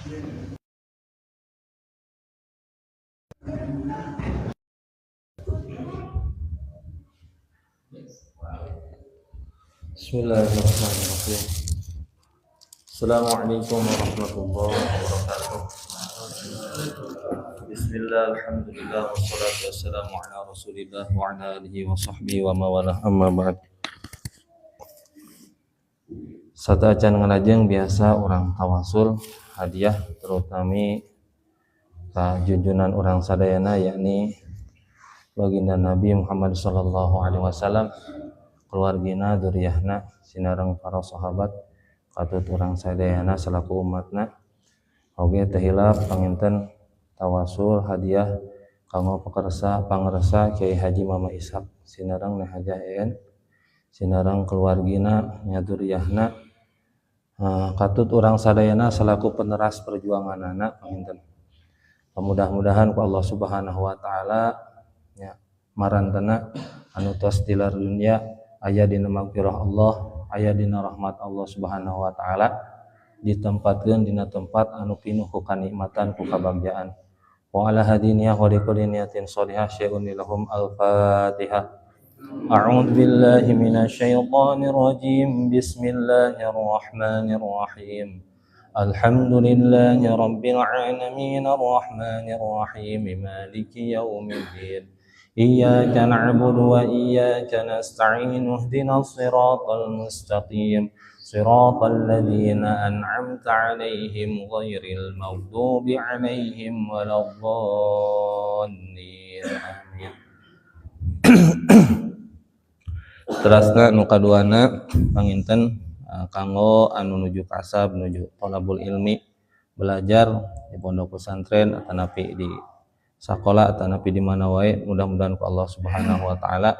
Bismillahirrahmanirrahim. Assalamualaikum warahmatullahi wabarakatuh. Bismillah, alhamdulillah, wassalatu wassalamu ala rasulillah wa ala alihi wa sahbihi wa mawalah, amma ba'd. Sataacan ngalajeng biasa orang tawasul hadiah terutama ka junjunan orang sadayana yakni baginda Nabi Muhammad sallallahu alaihi wasallam, keluargina, duriyahna, sinareng para sahabat, katut urang sadayana selaku umatna. Oge teu hilap panginten tawasul hadiah kanggo pangresa Kiai Haji Mama Ishaq sinareng Neh Hajah En, sinareng keluargina nya duriyahna, katut urang sadayana selaku peneras perjuanganana panginten. Mudah-mudahan ku Allah Subhanahu wa taala nya marantena anu tos tilar dunya aya dina magfirah Allah, aya dina rahmat Allah Subhanahu wa taala, ditempatkeun dina tempat anu pinuh ku kanikmatan ku kabagjaan. Wa ala hadiniya wa likulli niyatin shalihah syai'un lahum al-Fatihah. A'udzu billahi minasyaitonir rajim. Bismillahirrahmanirrahim. Alhamdulillahi rabbil alamin arrahmanir rahim maliki yaumiddin. Iyyaka na'budu wa iyyaka nasta'in ihdinas siratal mustaqim siratal ladzina an'amta 'alaihim ghairil maghdubi 'alaihim waladdallin. Amin. Terasna nu kaduana panginten kanggo anu nuju kasab, nuju thalabul ilmi, belajar di pondok pesantren atanapi di sakola atanapi di mana wae, mudah-mudahan ku Allah Subhanahu wa taala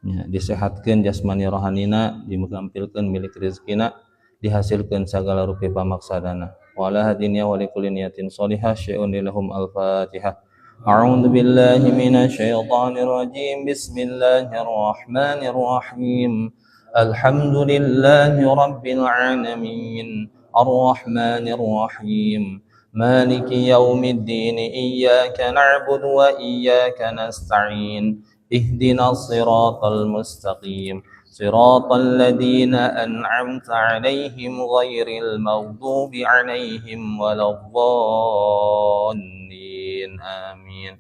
nya disehatkeun jasmani rohanina, dimugampilkeun milik rezekina, dihasilkeun sagala rupi pamaksadana. Wa ala hadiniya wa likulli niyatin shalihah syai'un lahum al-Fatihah. A'udzu billahi minasyaitonir rajim. Bismillahirrahmanirrahim. Alhamdulillahi rabbil alamin arrahmanir rahim maliki yaumiddin. Iyyaka na'budu wa iyyaka nasta'in ihdinas siratal mustaqim siratal ladzina an'amta 'alaihim ghairil maghdubi 'alaihim waladdallin. Amin.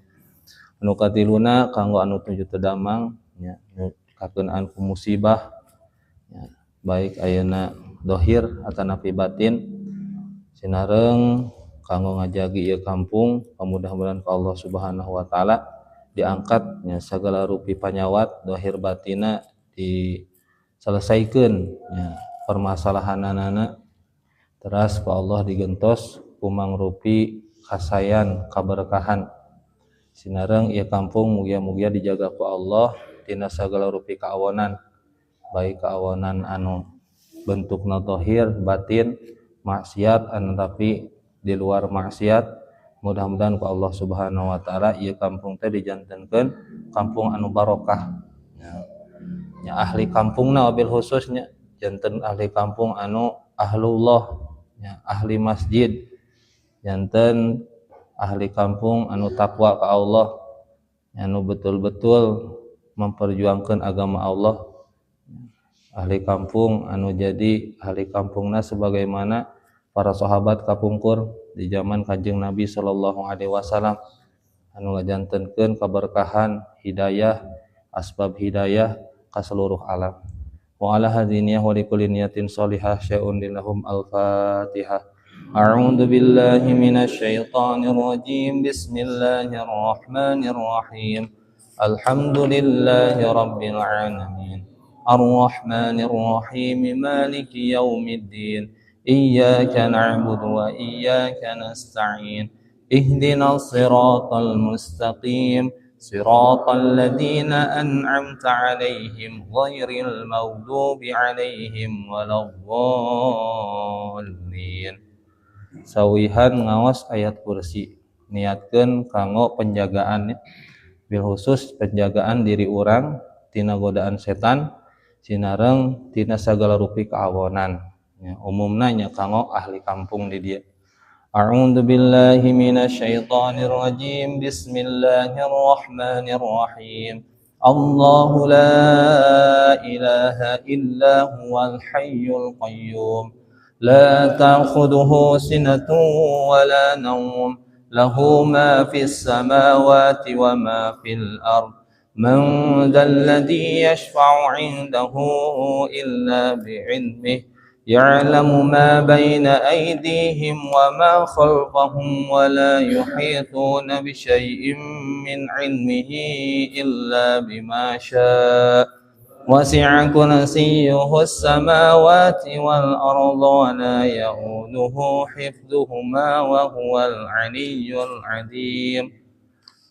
Anu katiluna kanggo anu tuju tedamang nya kakeunaan ku musibah ya, baik ayeuna dohir atanapi batin, sinareng kanggo ngajagi ieu kampung, mudah-mudahan ku Allah Subhanahu wa taala diangkat nya sagala rupi panyawat dohir batina diselesaikeun nya permasalahanana, teras ku Allah digentos ku mangrupi kasayan kaberkahan. Sinareng ieu kampung mugia-mugia dijaga ku Allah tina sagala rupi kaawonan, baik kaawonan anu bentukna zahir, batin, maksiat anu tapi di luar maksiat. Mudah-mudahan ku Allah Subhanahu wa taala ieu kampung teh dijantenkeun kampung anu barokah. Nya ahli kampungna wabil khususnya janten ahli kampung anu ahlullah, nya ahli masjid, janten ahli kampung anu takwa ka Allah, anu betul-betul memperjuangkan agama Allah. Ahli kampung anu jadi ahli kampungna sebagaimana para sahabat kapungkur di zaman Kanjeng Nabi sallallahu alaihi wasallam anu ngajantenkeun kaberkahan hidayah, asbab hidayah ka seluruh alam. Wa ala hadiniya wa likulli niyatin shalihah syai'un lahum al-Fatihah. A'udzu billahi minasyaitonir rajim. Bismillahirrahmanirrahim. Alhamdulillahi rabbil alamin arrahmanir rahim maliki yaumiddin. Iyyaka na'budu wa iyyaka nasta'in ihdinas siratal mustaqim siratal ladzina an'amta 'alaihim ghairil maghdubi 'alaihim waladdallin. Sawihan ngaos ayat kursi, niatkeun kanggo penjagaan bil khusus penjagaan diri urang tina godaan setan, sinareng tina sagala rupi kaawonan. Ya, umumna nya kanggo ahli kampung di dieu. أعوذ بالله من الشيطان الرجيم بسم الله الرحمن الرحيم الله لا إله إلا هو الحي القيوم لا تأخذه سنة ولا نوم له ما في السماوات وما في الأرض من ذا الذي يشفع عنده إلا بعلمه يعلم ما بين أيديهم وما خلفهم ولا يحيطون بشيء من علمه إلا بما شاء وسع كرسيه السماوات والأرض ولا يؤوده حفظهما وهو العلي العظيم.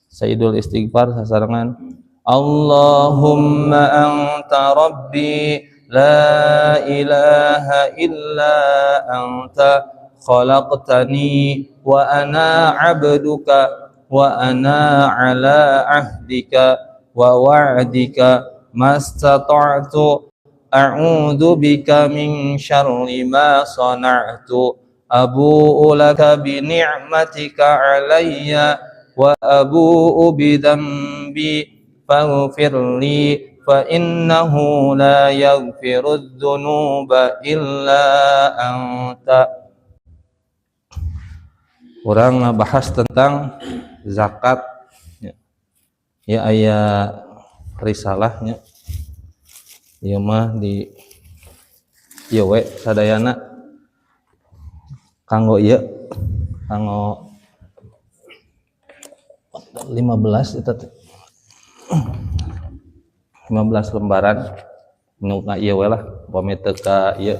Sayyidul istighfar sasarangan Allahumma anta rabbi la ilaha illa anta khalaqtani wa ana abduka wa ana ala ahdika wa wa'dika mastata'tu a'udzu bika min syarri ma sana'tu abu'u laka bi ni'matika 'alayya wa abu'u bi dhanbi faghfir li fa innahu la yaghfirudz dzunuba illa anta. Orang bahas tentang zakat ya aya risalahnya ieu mah di ieu we sadayana kanggo ieu kanggo 15 eta 15 lembaran nu ka ieu we lah upami teu ka ieu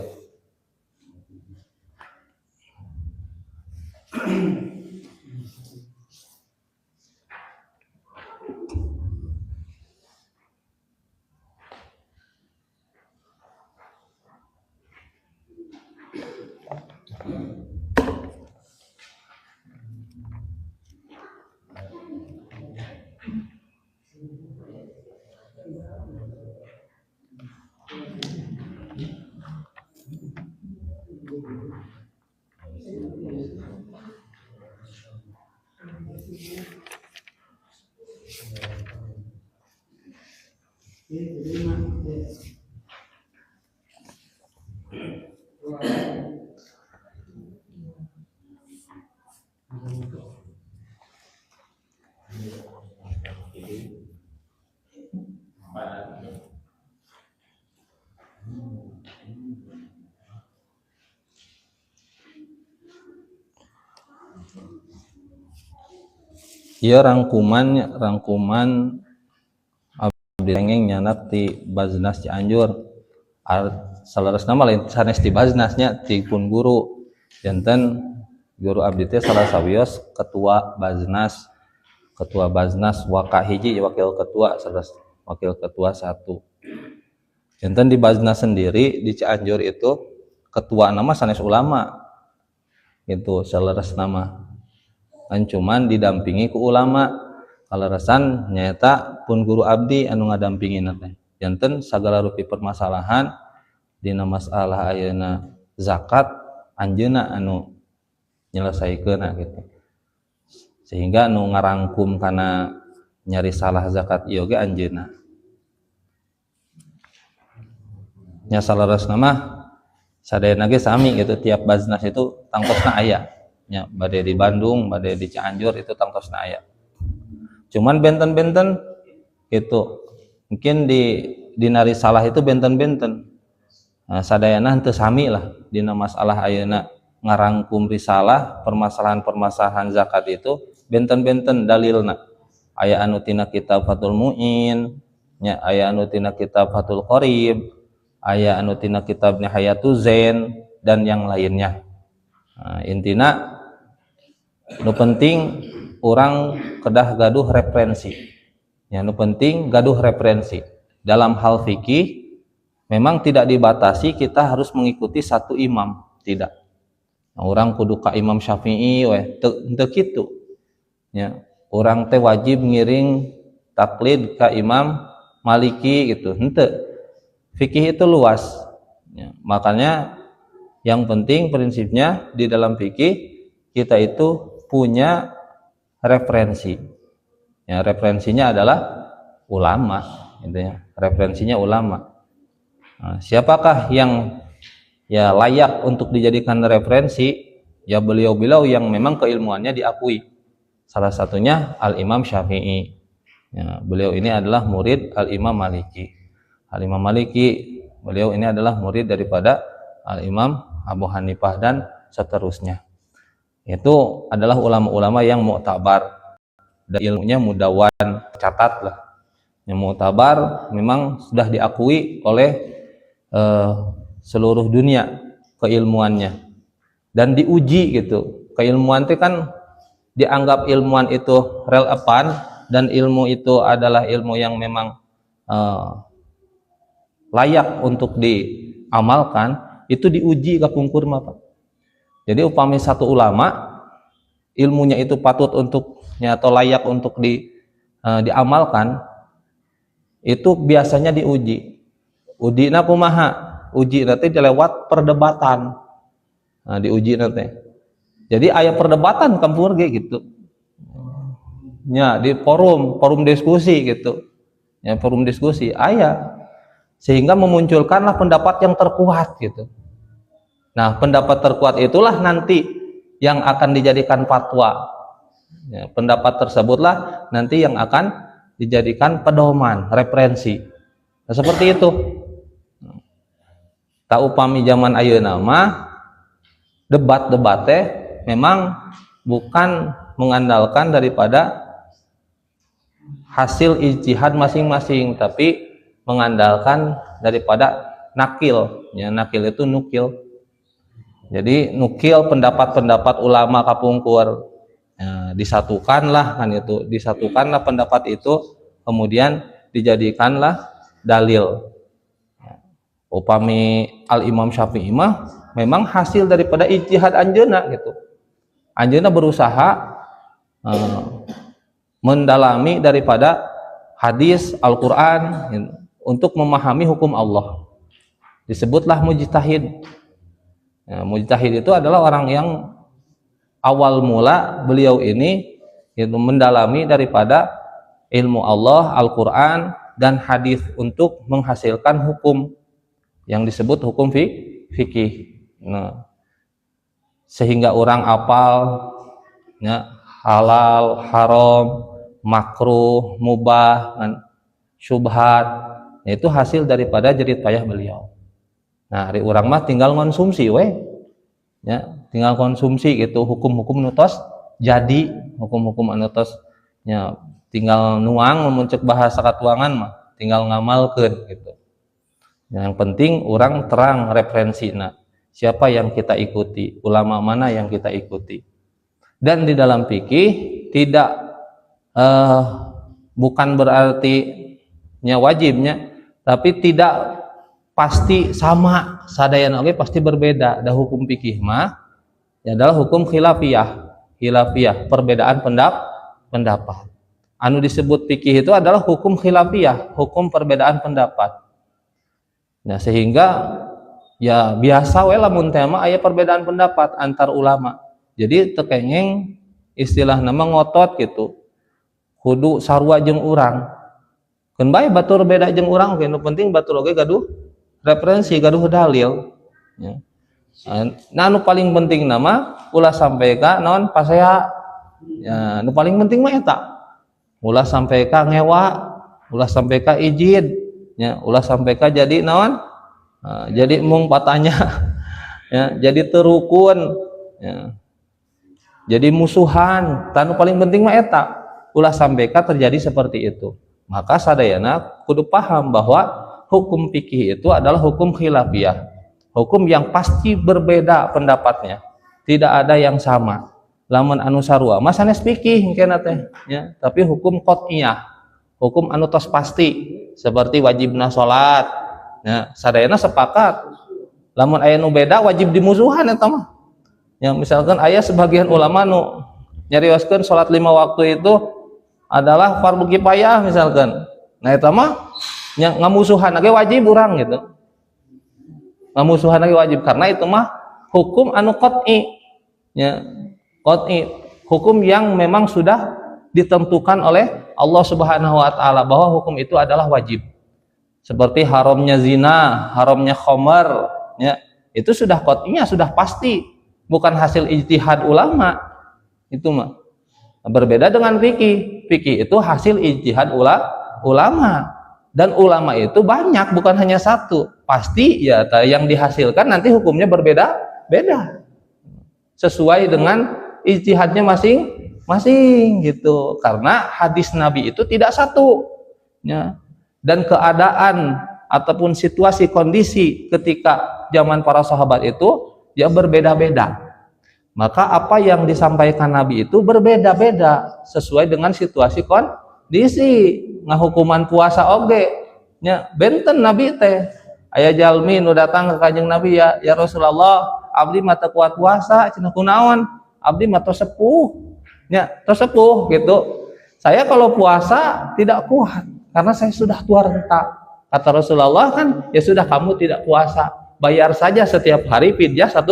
ieu rangkuman abdi dengeng nyanap ti Baznas Cianjur salaresna mah lain sanes ti Baznasnya ti pun guru janten guru abdi teh salah sawios ketua Baznas waka hiji wakil ketua salah wakil ketua 1 janten di Baznas sendiri di Cianjur itu ketua nama sanes ulama itu salaresna mah kan cuman didampingi ku ulama kaleresan nyaeta pun guru abdi anu ngadampingina teh janten sagala rupi permasalahan dina masalah ayeuna zakat anjeunna anu nyelesaikeun gitu sehingga anu ngarangkum kana nyari salah zakat ieu ge anjeunna nya salaresna mah sadayana ge sami gitu tiap Baznas itu tangtosna aya nya bade di Bandung bade di Cianjur itu tangtosna aya cuman benten-benten itu mungkin di nari salah itu benten-benten nah, sadayana henteu sami lah dina masalah ayeuna ngarangkum risalah permasalahan-permasalahan zakat itu benten-benten dalilna aya anu tina kitab Fathul Muin nya aya anu tina kitab Fathul Qorib aya anu tina kitab Nihayatuz Zain dan yang lainnya. Nah, intina nu penting orang kedah gaduh referensi ya nu penting gaduh referensi dalam hal fikih memang tidak dibatasi kita harus mengikuti satu imam tidak nah, orang kudu ka Imam Syafi'i we teu kitu ya orang teh wajib ngiring taklid ka Imam Maliki gitu henteu fikih itu luas ya, makanya yang penting prinsipnya di dalam fikih kita itu punya referensi. Ya, referensinya adalah ulama, gitu ya. Referensinya ulama. Nah, siapakah yang ya layak untuk dijadikan referensi? Ya beliau-beliau yang memang keilmuannya diakui. Salah satunya Al-Imam Syafi'i. Ya, beliau ini adalah murid Al-Imam Maliki. Al-Imam Maliki, beliau ini adalah murid daripada Al-Imam Abu Hanifah dan seterusnya. Itu adalah ulama-ulama yang mu'tabar dan ilmunya mudawan, catat lah. Yang mu'tabar memang sudah diakui oleh seluruh dunia keilmuannya dan diuji gitu. Keilmuan itu kan dianggap ilmuwan itu relevan dan ilmu itu adalah ilmu yang memang layak untuk diamalkan, itu diuji kapungkur Pak. Jadi upami satu ulama ilmunya itu patut untuknya atau layak untuk diamalkan, itu biasanya diuji. Udina kumaha? Uji nanti lewat perdebatan. Nah, diuji nanti. Jadi aya perdebatan kampur gitu. Ya, di forum diskusi gitu. Ya, forum diskusi aya. Sehingga memunculkanlah pendapat yang terkuat gitu. Nah, pendapat terkuat itulah nanti yang akan dijadikan fatwa. Ya, pendapat tersebutlah nanti yang akan dijadikan pedoman, referensi. Nah, seperti itu. Tak upami zaman ayeuna mah debat-debatnya memang bukan mengandalkan daripada hasil ijtihad masing-masing, tapi mengandalkan daripada nakil. Ya, nakil itu nukil. Jadi nukil pendapat-pendapat ulama kapungkur. Ya, disatukanlah kan itu, disatukanlah pendapat itu, kemudian dijadikanlah dalil. Upami Al-Imam Syafi'i mah memang hasil daripada ijtihad anjeunna gitu. Anjeunna berusaha mendalami daripada hadis Al-Qur'an untuk memahami hukum Allah. Disebutlah mujtahid. Ya, mujtahid itu adalah orang yang awal mula beliau ini itu mendalami daripada ilmu Allah, Al-Qur'an dan hadis untuk menghasilkan hukum yang disebut hukum fikih. Nah, sehingga orang apal ya, halal, haram, makruh, mubah, syubhat, itu hasil daripada jerit payah beliau. Nah, hari orang mah tinggal konsumsi ya, tinggal konsumsi gitu, hukum-hukum nutos jadi, hukum-hukum nutos ya, tinggal nuang memuncak bahasa katuangan mah tinggal ngamalkeun gitu. Yang penting orang terang referensi, nah siapa yang kita ikuti, ulama mana yang kita ikuti. Dan di dalam fikih tidak bukan berarti wajibnya, tapi tidak pasti sama, sadayana oge pasti berbeda. Ada hukum fikih mah ya adalah hukum khilafiyah, perbedaan pendapat. Anu disebut fikih itu adalah hukum khilafiyah, hukum perbedaan pendapat. Nah, sehingga ya biasa we lamun tema aya perbedaan pendapat antar ulama. Jadi tekengeng istilah nama ngotot gitu. Kudu sarua jeung urang. Keun bae batur beda jeung urang oge, nu penting batur oge gaduh referensi, gaduh dalil. Ya. Nah, nu paling penting nama ulah sampai ka naon pasea. Ya, nu paling penting mah eta. Ulah sampai ka ngewa, ulah sampai ka ijid. Ya, ulah sampai ka jadi naon? Jadi mung patanya ya, jadi terukun ya. Jadi musuhan. Tanu paling penting mah eta. Ulah sampai ka terjadi seperti itu. Maka sadayana kudu paham bahwa hukum fikih itu adalah hukum khilafiyah. Hukum yang pasti berbeda pendapatnya. Tidak ada yang sama. Lamun anu sarua mah sanes fikih engkena teh ya, tapi hukum qat'iyah. Hukum anu tos pasti seperti wajibna salat. Ya, sadayana sepakat. Lamun aya nu beda wajib dimusuhan eta mah. Ya, misalkan aya sebagian ulama nu nyarioskeun salat 5 waktu itu adalah fardu kifayah misalkan. Nah eta mah ngamusuhan ge wajib urang gitu. Ngamusuhan ge wajib karena itu mah hukum anu qat'i. Ya. qat'i, hukum yang memang sudah ditentukan oleh Allah Subhanahu wa taala bahwa hukum itu adalah wajib. Seperti haramnya zina, haramnya khamar, ya, itu sudah qat'inya sudah pasti, bukan hasil ijtihad ulama. Itu mah. Berbeda dengan fikih. Fikih itu hasil ijtihad ulama. Dan ulama itu banyak, bukan hanya satu. Pasti ya yang dihasilkan nanti hukumnya berbeda-beda. Sesuai dengan ijtihadnya masing-masing gitu. Karena hadis Nabi itu tidak satu. Ya. Dan keadaan ataupun situasi kondisi ketika zaman para sahabat itu ya berbeda-beda. Maka apa yang disampaikan Nabi itu berbeda-beda sesuai dengan situasi kondisi. Ngahukuman puasa oge nya benten Nabi teh aya jalmi nu datang ke Kanjeng Nabi, ya Rasulullah, abdi mah teu kuat puasa cenah kunaon, abdi mah tos sepuh nya, tos sepuh gitu, saya kalau puasa tidak kuat karena saya sudah tua renta. Kata Rasulullah kan, ya sudah kamu tidak puasa, bayar saja setiap hari fidyah 1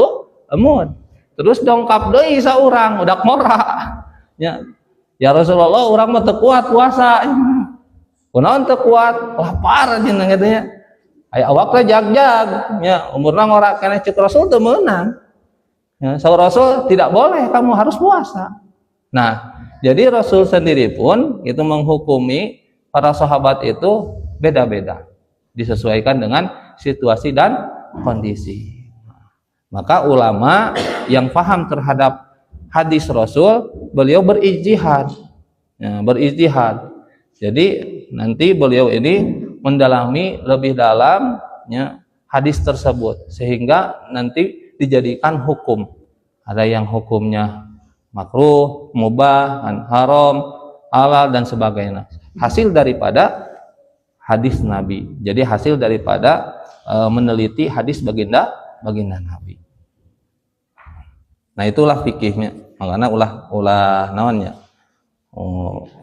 emut, terus dongkap deui saurang udak mora nya, ya Rasulullah urang mah teu kuat puasa. Kunaon teu kuat, lapar cenah kitu nya. Aya awak teh jag-jag nya, umurna ngora keneh ceuk Rasul teu meunang. Ya, saur Rasul tidak boleh kamu harus puasa. Nah, jadi Rasul sendiri pun itu menghukumi para sahabat itu beda-beda, disesuaikan dengan situasi dan kondisi. Maka ulama yang paham terhadap hadis Rasul, beliau berijtihad. Ya, berijtihad. Jadi nanti beliau ini mendalami lebih dalam ya, hadis tersebut sehingga nanti dijadikan hukum. Ada yang hukumnya makruh, mubah, haram, halal dan sebagainya. Hasil daripada hadis Nabi. Jadi hasil daripada meneliti hadis baginda Nabi. Nah itulah fikihnya. Makanya ulah naonnya.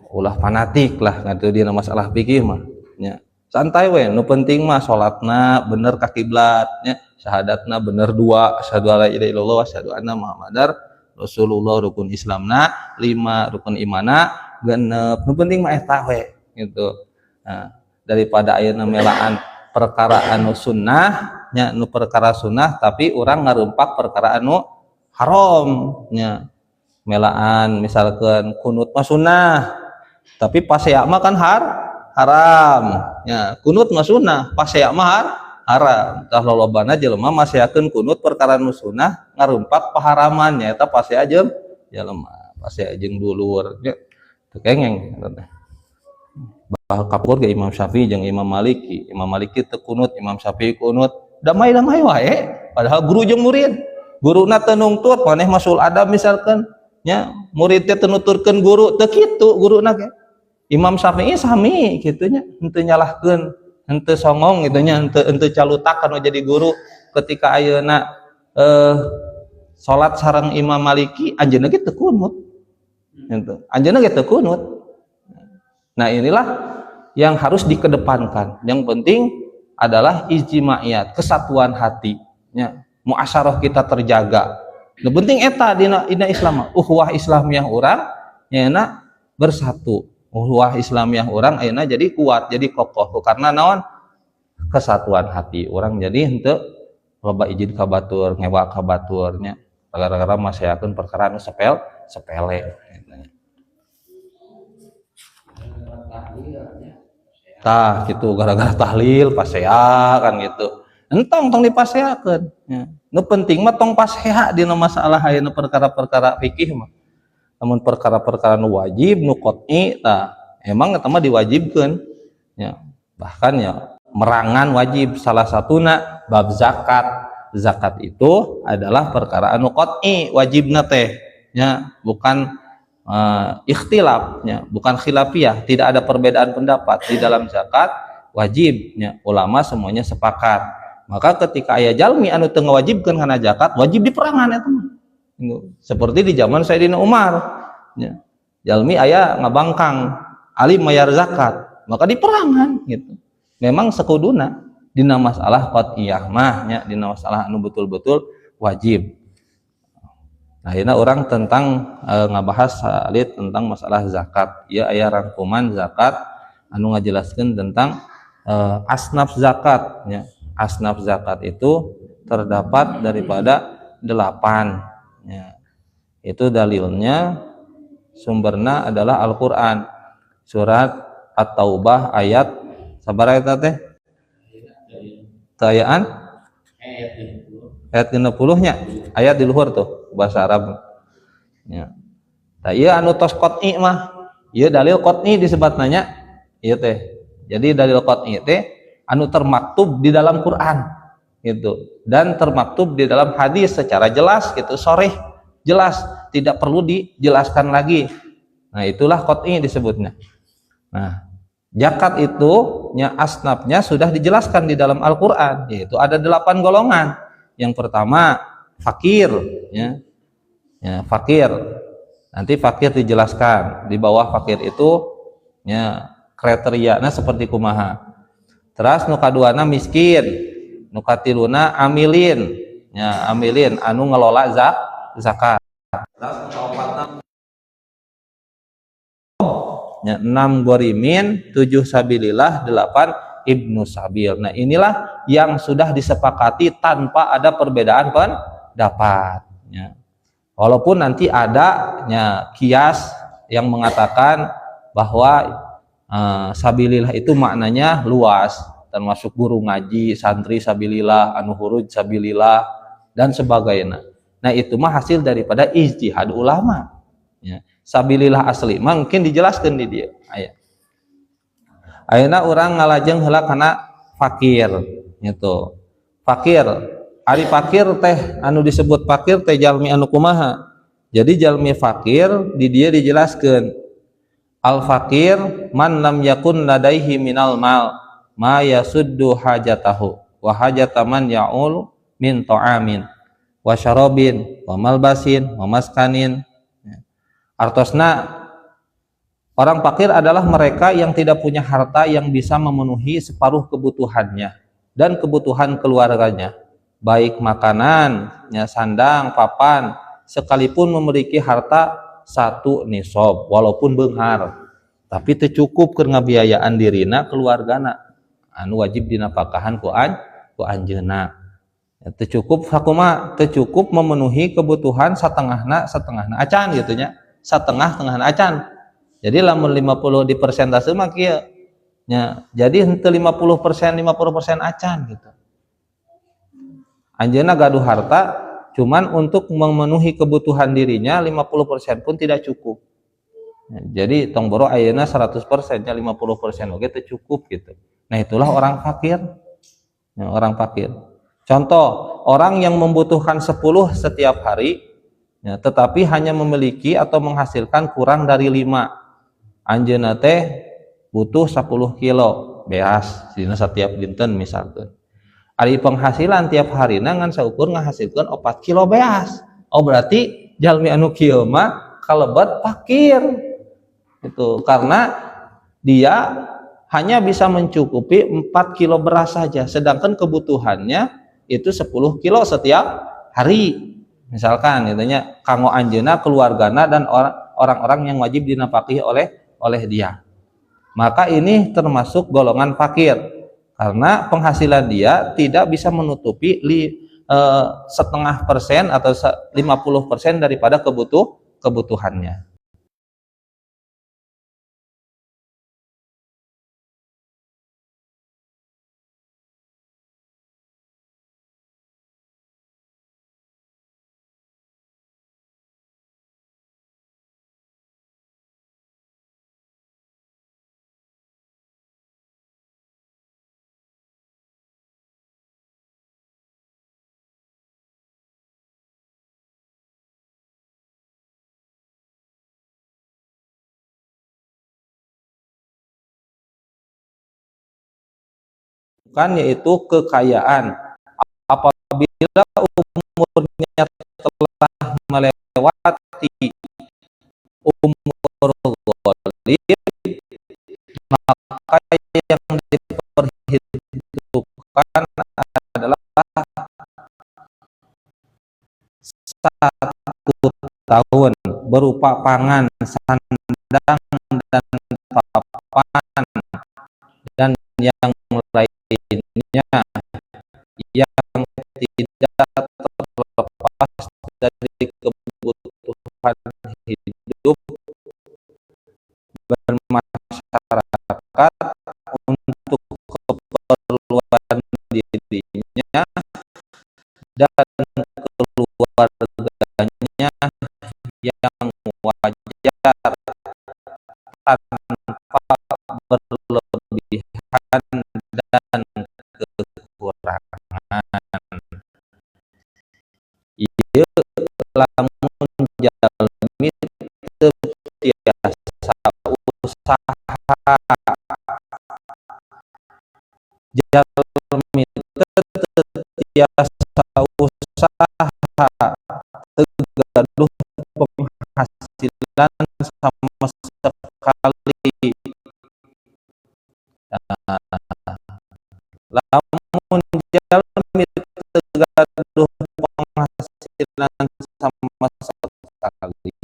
Ulah fanatik lah ngatu dina masalah fikih mah nya. Santai we, nu penting mah salatna bener ka kiblat nya, syahadatna bener 2, asyhadu alla ilaha illallah wa asyhadu anna muhammadar rasulullah, rukun islamna 5, rukun imana 6. Nu penting mah eta we gitu. Nah, daripada ayeuna melaan perkara anu sunnah nya, nu perkara sunnah tapi urang ngarumpak perkara anu haram nya. Melaan misalkan kunut mah sunnah tapi pasea mah kan haram ya, kunut mah sunnah pasea mah haram. Tah lolobana jelema maseakeun kunut perkara nu sunnah ngarumpak paharamannya eta pasea jeung jelema, pasea jeung dulur nya teu kengeng. Bah kapur ke Imam Syafi'i jeung Imam Maliki. Imam Maliki teu kunut, Imam Syafi'i kunut, damai-damai wae padahal guru jeung murid. Guruna teu nungtut, maneh masul adab misalkan nya, muridnya teu nuturkeun guru teu kitu guruna ge. Imam Syafi'i sami kitu nya, henteu nyalahkeun, henteu songong kitu nya, henteu calutak anu jadi guru. Ketika ayeuna salat sareng Imam Maliki anjeunna ge teu kunut. Gitu. Anjeunna ge teu kunut. Nah, inilah yang harus dikedepankan. Yang penting adalah ijtimaiyat, kesatuan hati nya, muasyarah kita terjaga. Nu penting eta dina Islam, uhwah Islamiyah urang nyaena bersatu. Uhwah Islamiyah urang ayeuna jadi kuat, jadi kokoh karena naon? Kesatuan hati urang jadi henteu loba izin ka batur, ngewa ka batur nya. Gara-gara maseakeun perkara anu sepele. Tah gitu gara-gara tahlil pasea kan gitu. Entong tong dipaseakeun nya. Nu penting mah tong pasea dina masalah ayeuna perkara-perkara fikih mah. Namun perkara-perkara nu wajib nu qat'i tah emang eta mah diwajibkeun nya. Bahkan ya merangan wajib, salah satuna bab zakat. Zakat itu adalah perkara anu qat'i wajibna teh nya, bukan ikhtilaf nya, bukan khilafiyah, tidak ada perbedaan pendapat di dalam zakat wajibnya. Ulama semuanya sepakat. Maka ketika aya jalmi anu teu ngawajibkeun kana zakat, wajib diperangan eta mah. Seperti di zaman Sayyidina Umar. Ya. Jalmi aya ngabangkang alim mayar zakat, maka diperangan gitu. Memang sekuduna dina masalah qat'iyah mah nya, dina masalah anu betul-betul wajib. Nah, ini orang tentang ngabahas salit tentang masalah zakat. Ya, aya rangkuman zakat anu ngajelaskeun tentang asnaf zakat ya. Asnaf zakat itu terdapat daripada 8 ya. Itu dalilnya sumberna adalah Al-Qur'an. Surat At-Taubah ayat sabar eta teh? Ayaan ayat 60 nya. Ayat di luhur tuh bahasa Arab. Ya. Tah ieu anu tos qot'i mah, ieu dalil qot'i disebut nanya. Ieu teh. Jadi dalil qot'i teh anu termaktub di dalam Quran gitu dan termaktub di dalam hadis secara jelas gitu, sharih, jelas, tidak perlu dijelaskan lagi. Nah, itulah qot'i disebutnya. Nah, zakat itu nya asnafnya sudah dijelaskan di dalam Al-Qur'an, yaitu ada 8 golongan. Yang pertama fakir ya. Ya, fakir. Nanti fakir dijelaskan. Di bawah fakir itu ya kriteriana seperti kumaha. Terus nu kaduana miskin, nu katiluna amilin. Ya, amilin anu ngelola zakat. Terus nu kaopatna ya, 6 gorimin, 7 sabilillah, 8 ibnu sabil. Nah, inilah yang sudah disepakati tanpa ada perbedaan pendapat ya. Walaupun nanti ada ya, kias yang mengatakan bahwa sabilillah itu maknanya luas, termasuk guru ngaji, santri sabilillah, anu huruj sabilillah dan sebagainya. Nah, itu mah hasil daripada ijtihad ulama ya. Sabilillah asli mungkin dijelaskan di dia aya. Ayeuna urang ngalajeng heula kana fakir gitu. Fakir, ari fakir teh anu disebut fakir teh jalmi anu kumaha. Jadi jalmi fakir di dia dijelaskan al fakir man lam yakun ladaihi minal mal ma yasuddu hajatahu wa hajataman yaul min ta'amin wa syarabin wa malbasin wa maskanin. Artosna orang fakir adalah mereka yang tidak punya harta yang bisa memenuhi separuh kebutuhannya dan kebutuhan keluarganya, baik makanan, sandang, papan, sekalipun memiliki harta 1 nisab, walaupun beunghar, tapi teu cukup keur ngabiayaan dirina keluargana, anu wajib dinapakahan ku anjeunna. Teu cukup sakumaha, teu cukup memenuhi kebutuhan setengahna acan gitu nya, setengah acan. Jadi lamun 50 di persentase mah kieu nya. Jadi henteu 50% acan gitu. Anjeunna gaduh harta cuman untuk memenuhi kebutuhan dirinya 50% pun tidak cukup. Jadi tong boro ayeuna 100% nya 50% oge teu cukup gitu. Nah, itulah orang fakir. Ya, orang fakir. Contoh, orang yang membutuhkan 10 setiap hari ya, tetapi hanya memiliki atau menghasilkan kurang dari 5. Anjeunna teh butuh 10 kilo beas dina setiap dinten misalkan. Ari penghasilan tiap harina ngan saukur ngahasilkeun 4 kilo beas. Oh, berarti jalmi anu kieu mah kalebet fakir. Itu karena dia hanya bisa mencukupi 4 kilo beras saja, sedangkan kebutuhannya itu 10 kilo setiap hari. Misalkan katanya kanggo anjeunna, keluargana dan orang-orang yang wajib dinafkahi oleh dia. Maka ini termasuk golongan fakir karena penghasilan dia tidak bisa menutupi 0,5% atau 50% daripada kebutuhannya. Kan yaitu kekayaan. Apabila umurnya telah melewati umur golib, maka yang diperhitungkan adalah 1 tahun berupa pangan, sandang, dan papan, dan yang lainnya yang tidak terlepas dari kebutuhan hidup bermasyarakat untuk keperluan dirinya dan keluarganya yang wajar tanpa berlebihan dan kekurangan. Ieu lamun jalmi teu tiasa usaha, jalmi teu tiasa usaha, teu gaduh penghasilan sama sekali. Lamun jalmi teu gaduh penghasilan sama sekali,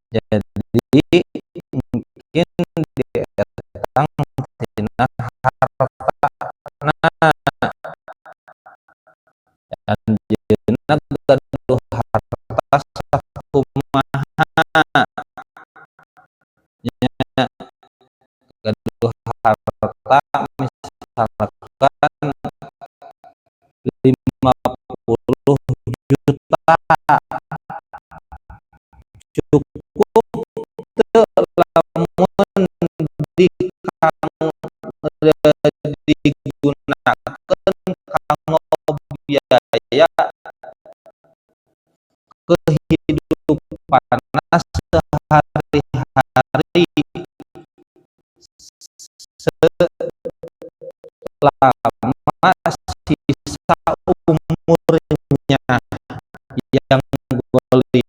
jadi mungkin dietang tina hartana, anjeunna gaduh harta sakumaha nya, gaduh harta misalkan 50 juta, cukup teu lamun digunakeun kanggo biaya kehidupanna sehari-hari selama sisa umurnya yang golim.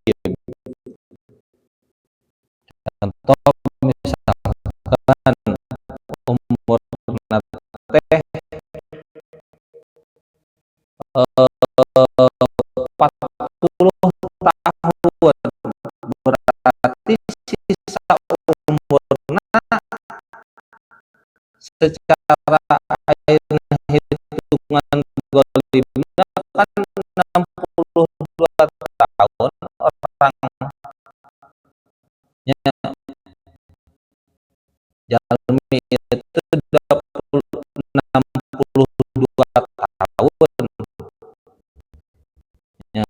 Contoh misalkan umurna teh 40 tahun, berarti sisa umurna secara hitungan golimna kan 62 tahun orangnya, jalmi itu 62 tahun nya,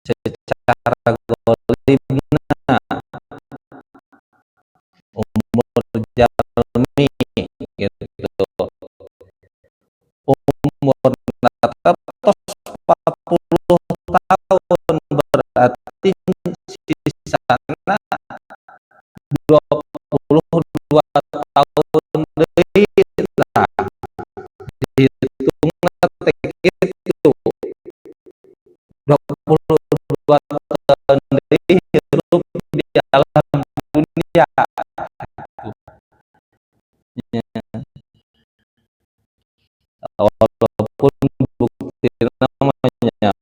secara golimna umur jalmi gitu, umurna tos 40 tahun, berarti sisana 22 tahun deui lah, dihitungna teh kitu, 22 tahun deui hirup di alam dunia. Walaupun buktina namanya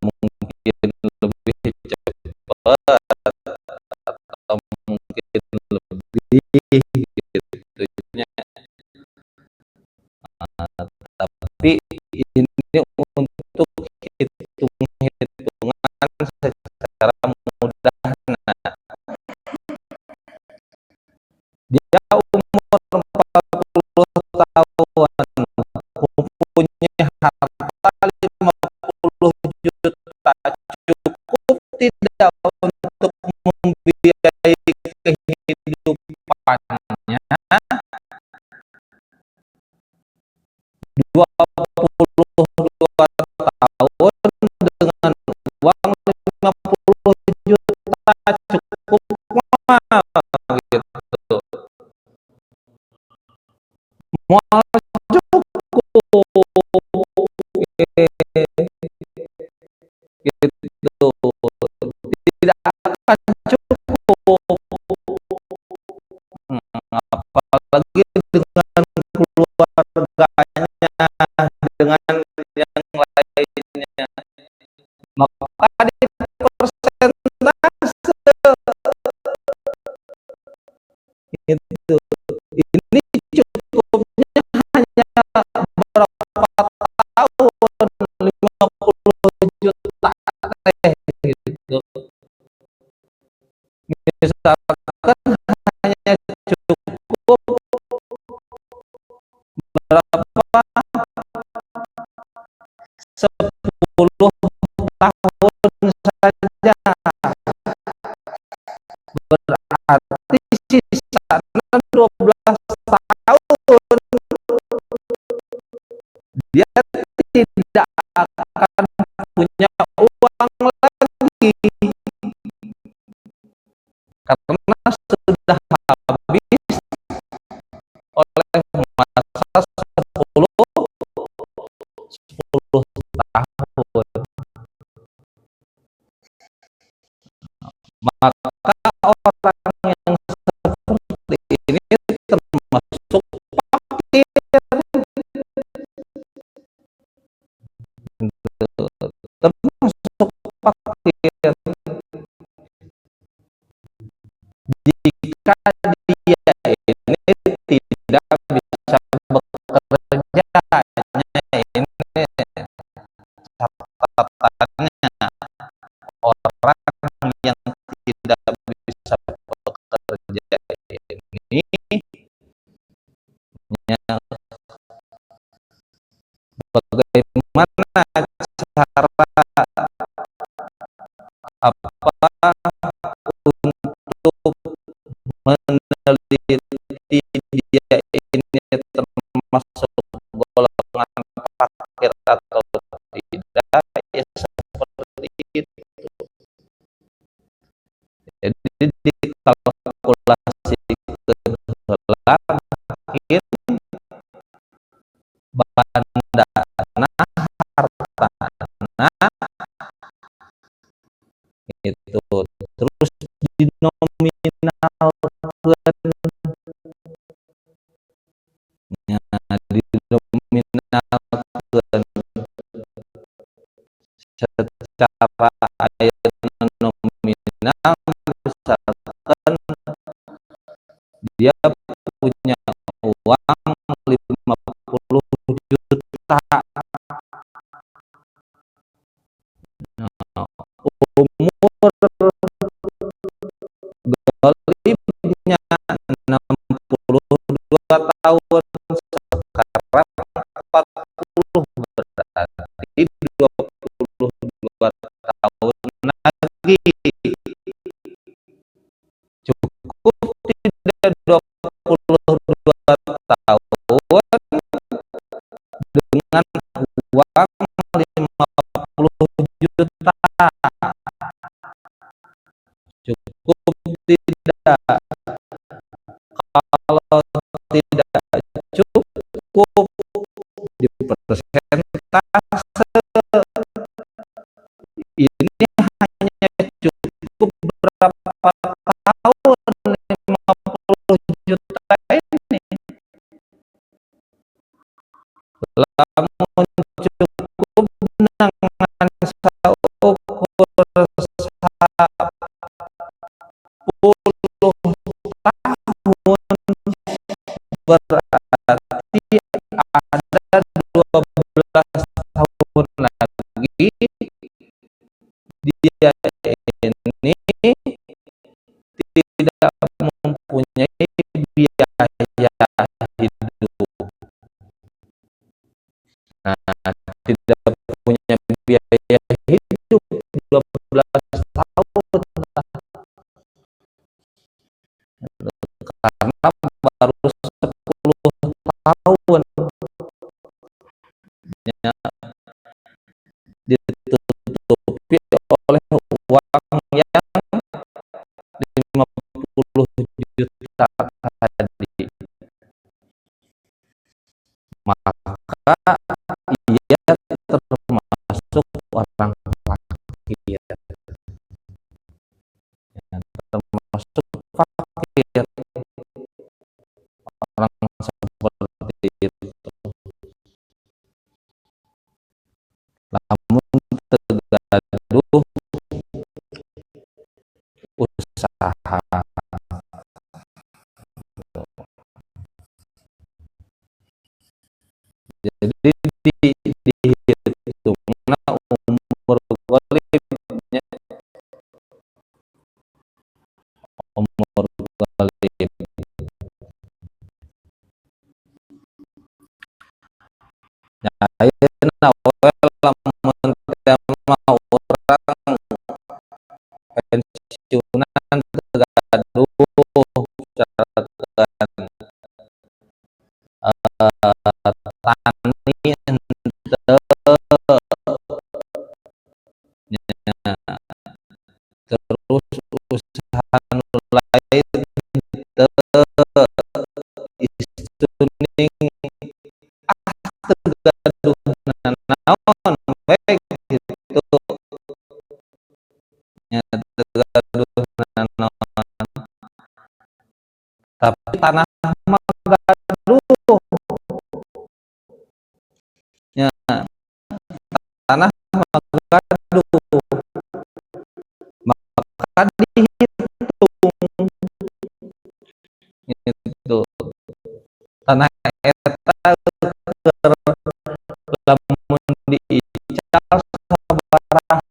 mungkin lebih cepat atau mungkin lebih gitu nya. Tapi ini untuk hitung-hitungan secara mudah, nah, dia umur 40 tahun mempunyai harta 50 juta, cukup tidak untuk membiayai kehidupannya 22 tahun dengan uang 50 juta, cukup mah gitu. Moal cukup gitu, tidak akan cukup. Apalagi dengan keluarganya, dengan yang lainnya, misalkan hanya cukup berapa 10 tahun saja, berarti sisanya 12 tahun dia tidak akan punya uang lagi karena sudah habis oleh masa 10 tahun. Maka orang yang seperti ini termasuk fakir, termasuk fakir jika dia ini tidak bisa bekerja. Ini catatannya, orang yang tidak bisa bekerja ini ya, bagaimana cara untuk meneliti dia ini termasuk golongan fakir atau tidak, ya seperti itu. Jadi dikalkulasi keheula akhir bandana hartana itu terus dinominalkeun, dinominalkeun secara aya nominal, misalkan dia punya uang 50 juta. Nah, umur golibnya 62 tahun, sekarang 40, berarti 22 tahun lagi. Cukup tidak 22 tahun dengan uang 50 juta? Cukup tidak? Kalau tidak cukup, di persentase ini hanya cukup berapa tahun 50 juta ini? Lamun cukup dengan saukur 10 tahun, berarti ada 12 tahun lagi dia ini tidak mempunyai biaya hidup. Nah, tidak punya biaya hidup 12 tahun karena baru 10 tahun ya, ditutupi oleh uang yang 50 juta tadi. Maka ia termasuk orang fakir, ya, termasuk fakir orang seperti itu. Namun tergaduh usaha, jadi dihitungna umur golibnya Ayeuna we lamun tema urang pensiunan teu gaduh carakan tani henteu nya, terus usaha nu lain henteu istuning teu gaduh nanaon we kitu nya teu gaduh nanaon tapi tanah mah gaduh nya tanah mah gaduh maka dihitung gitu tanah eta lamun diical sabaraha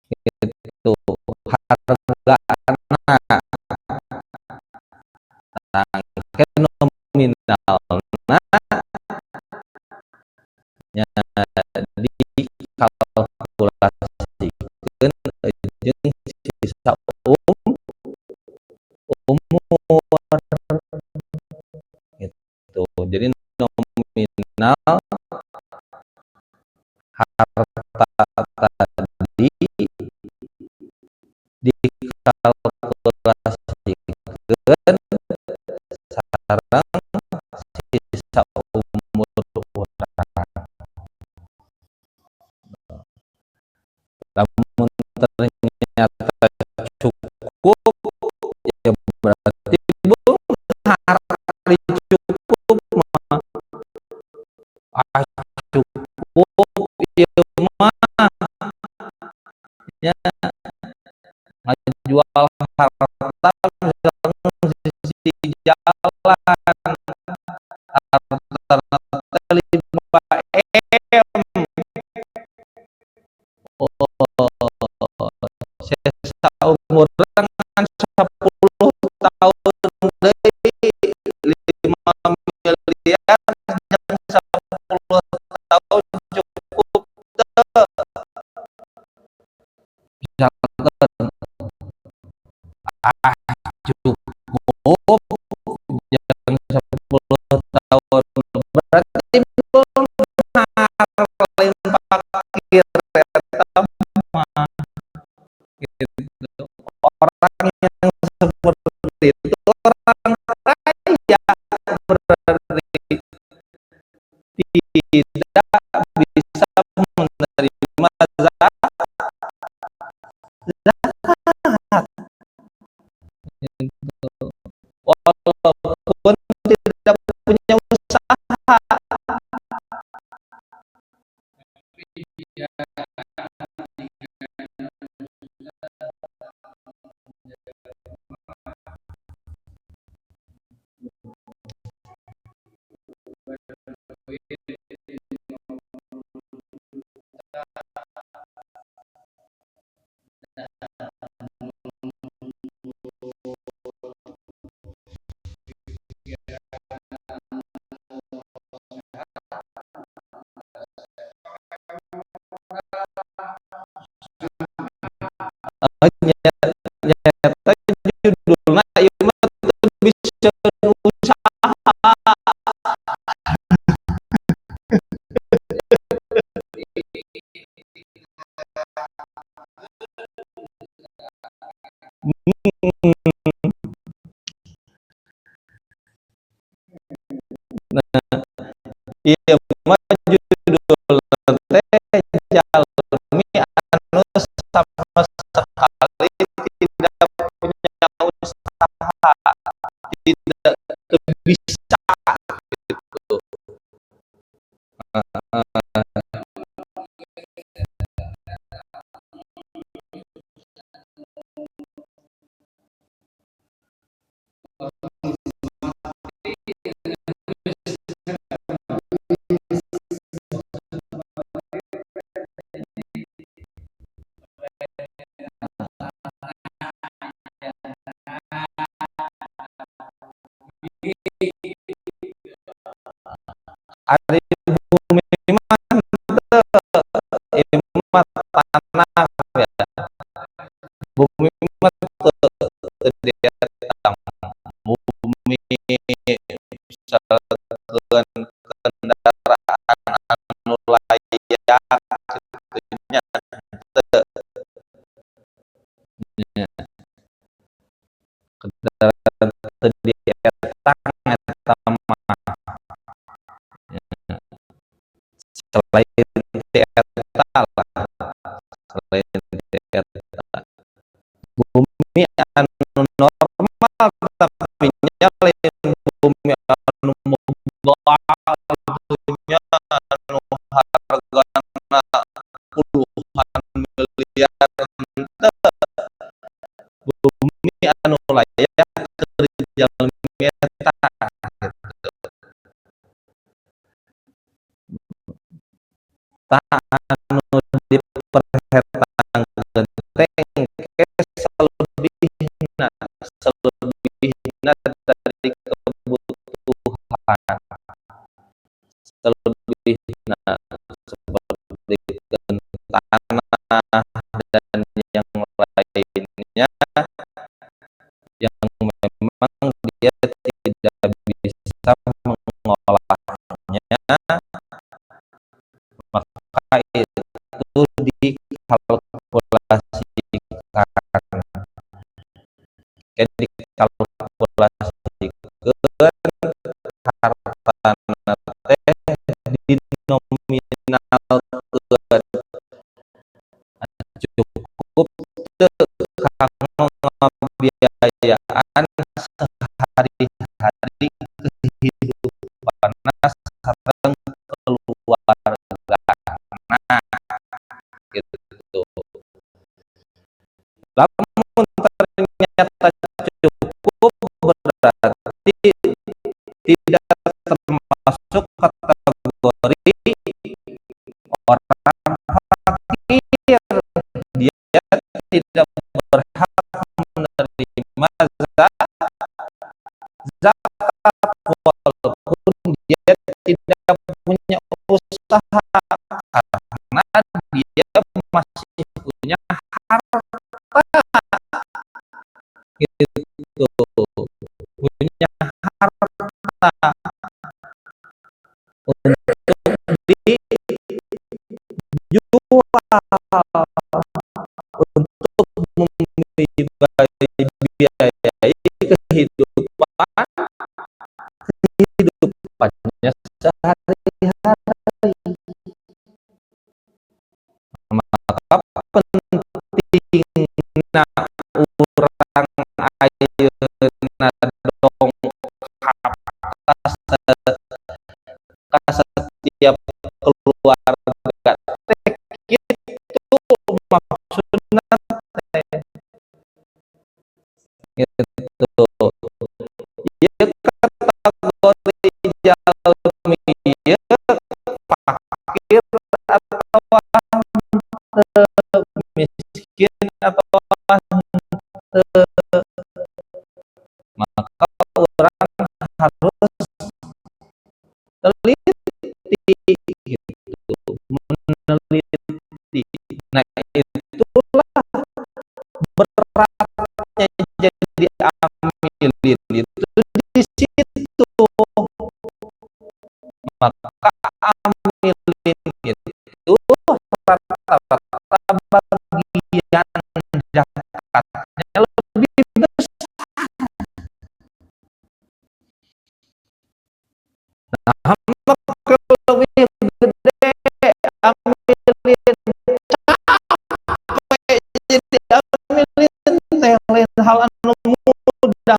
gitu hargana tangke nominalna nya dikalkulasikeun jeung sisa umur gitu jadi nominal harta tadi dikalkulasikeun sareng sisa umur urang lamun ternyata cukup ya berarti belum hari cukup mah cukup ieu mah nya ngajual harta misalkan sisi jalan hartana teh 5 M oh sisa umurna kan 10 tahun deui 5 miliar jeung 10 tahun cukup teu misalkan cukup yang 10 tahun berarti belum lain fakir eta mah gitu. Orang yang seperti itu orang kaya berarti tidak bisa menerima zakat gitu. Walaupun tidak punya usaha nyata judulna ieu mah teu bisa usaha nah ieu mah judulna teh jalmi anu sama sekali tidak punya usaha tidak bisa gitu. Ari bumi mah ieu tanah ya. Bumi mah teu dietang. Bumi misalkan kendaraan anu layak kitu nya teu nya kendaraan teu dietang eta mah selain ti eta lah selain ti eta bumi anu normal tapi nya lain bumi anu mebal nya anu hargana puluhan miliar teu bumi anu layak keur dijalmi eta tah anu diperhetangkeun teh engke selebihna dari kebutuhan selebihna seperti tanah dan yang lainnya yang memang dia tidak bisa mengolahnya, maka itu dikalkulasikan. Jadi dikalkulasikan hartana teh dinominalkeun cukup teu kanggo ngabiayaan sehari-hari kehidupanna sareng keluargana gitu. Lamun ternyata cukup berarti tidak termasuk kategori orang fakir. Dia tidak berhak menerima zakat walaupun dia tidak punya usaha karena dia masih punya harta gitu, punya harta untuk dijual untuk membiayai kehidupannya sehari-hari. Maka pentingna urang ayeuna dongkap ka setiap keluarga teh kitu maksudna teh gitu. Ieu kategori jalmi ieu fakir atawa miskin atawa maka urang harus teliti gitu, meneliti. Nah itulah beratnya jadi amilin itu di situ. Maka amilin itu rata-rata bagian zakatnya lebih besar. Nah, lebih gede amilin capek jadi amilin teh lain hal anu mudah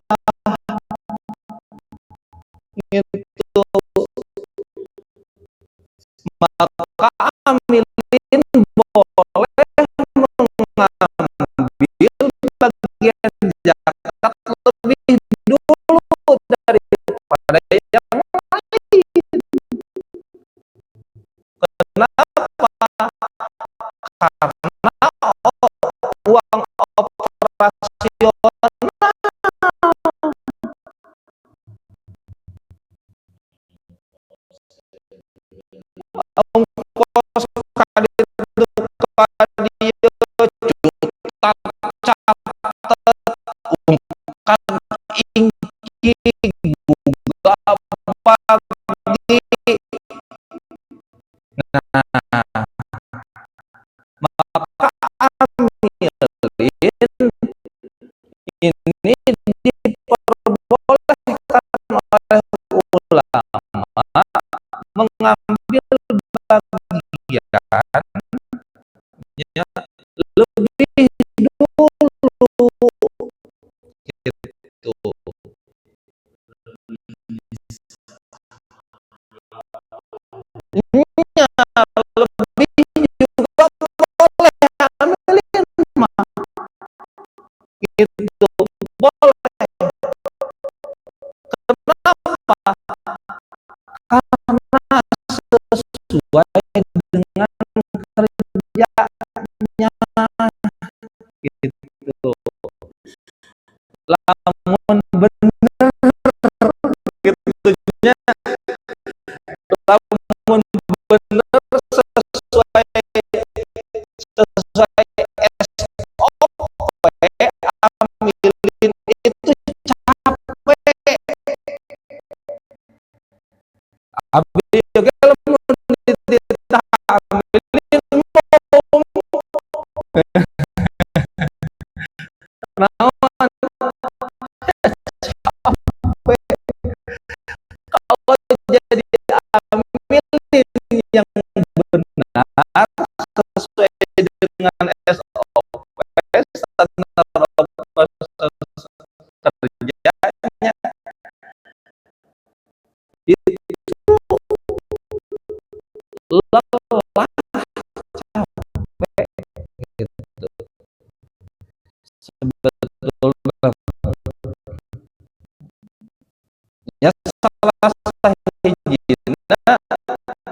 Nah, maka amilin ini diperbolehkan oleh ulama mengambil bagian lebih dulu gitu. Ya, lebih juga boleh ambilin mah gitu, boleh. Kenapa? Karena sesuai dengan kerjanya gitu. Lamun bener gitu nya, lamun bener sesuai sesuai SOP, amilin itu capek. Abi juga lamun dititah amilin naon capek. Kalau jadi amilin yang benar sesuai dengan SOP, standar operasional kerjanya, itu lelah capek gitu. Sebetulnya ya salah sahijina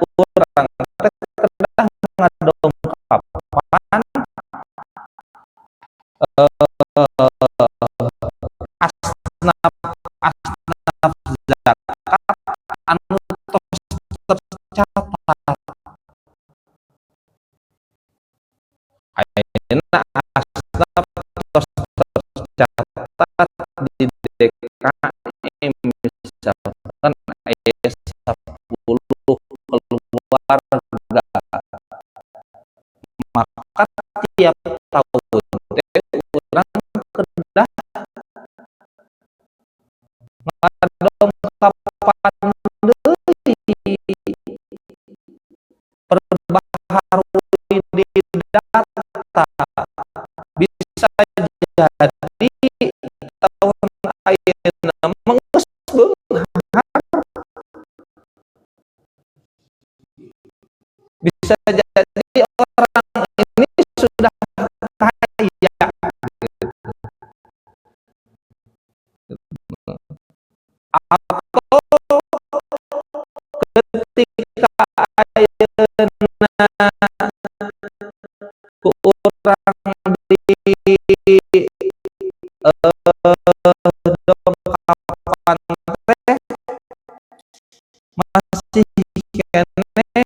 urang teh kedah ngadongkapan asnaf asnaf zakat anu tos tercatat. Ayeuna asnaf tos tercatat di DKM misalkan aya 10 keluarga, maka tiap tahun teh urang kedah ngadongkapan deui, perbaharui di data. Bisa jadi tahun ayeuna mah geus beunghar, bisa jadi orang ini sudah kaya. Atau ketika ayeuna ku urang di dongkapan teh masih keneh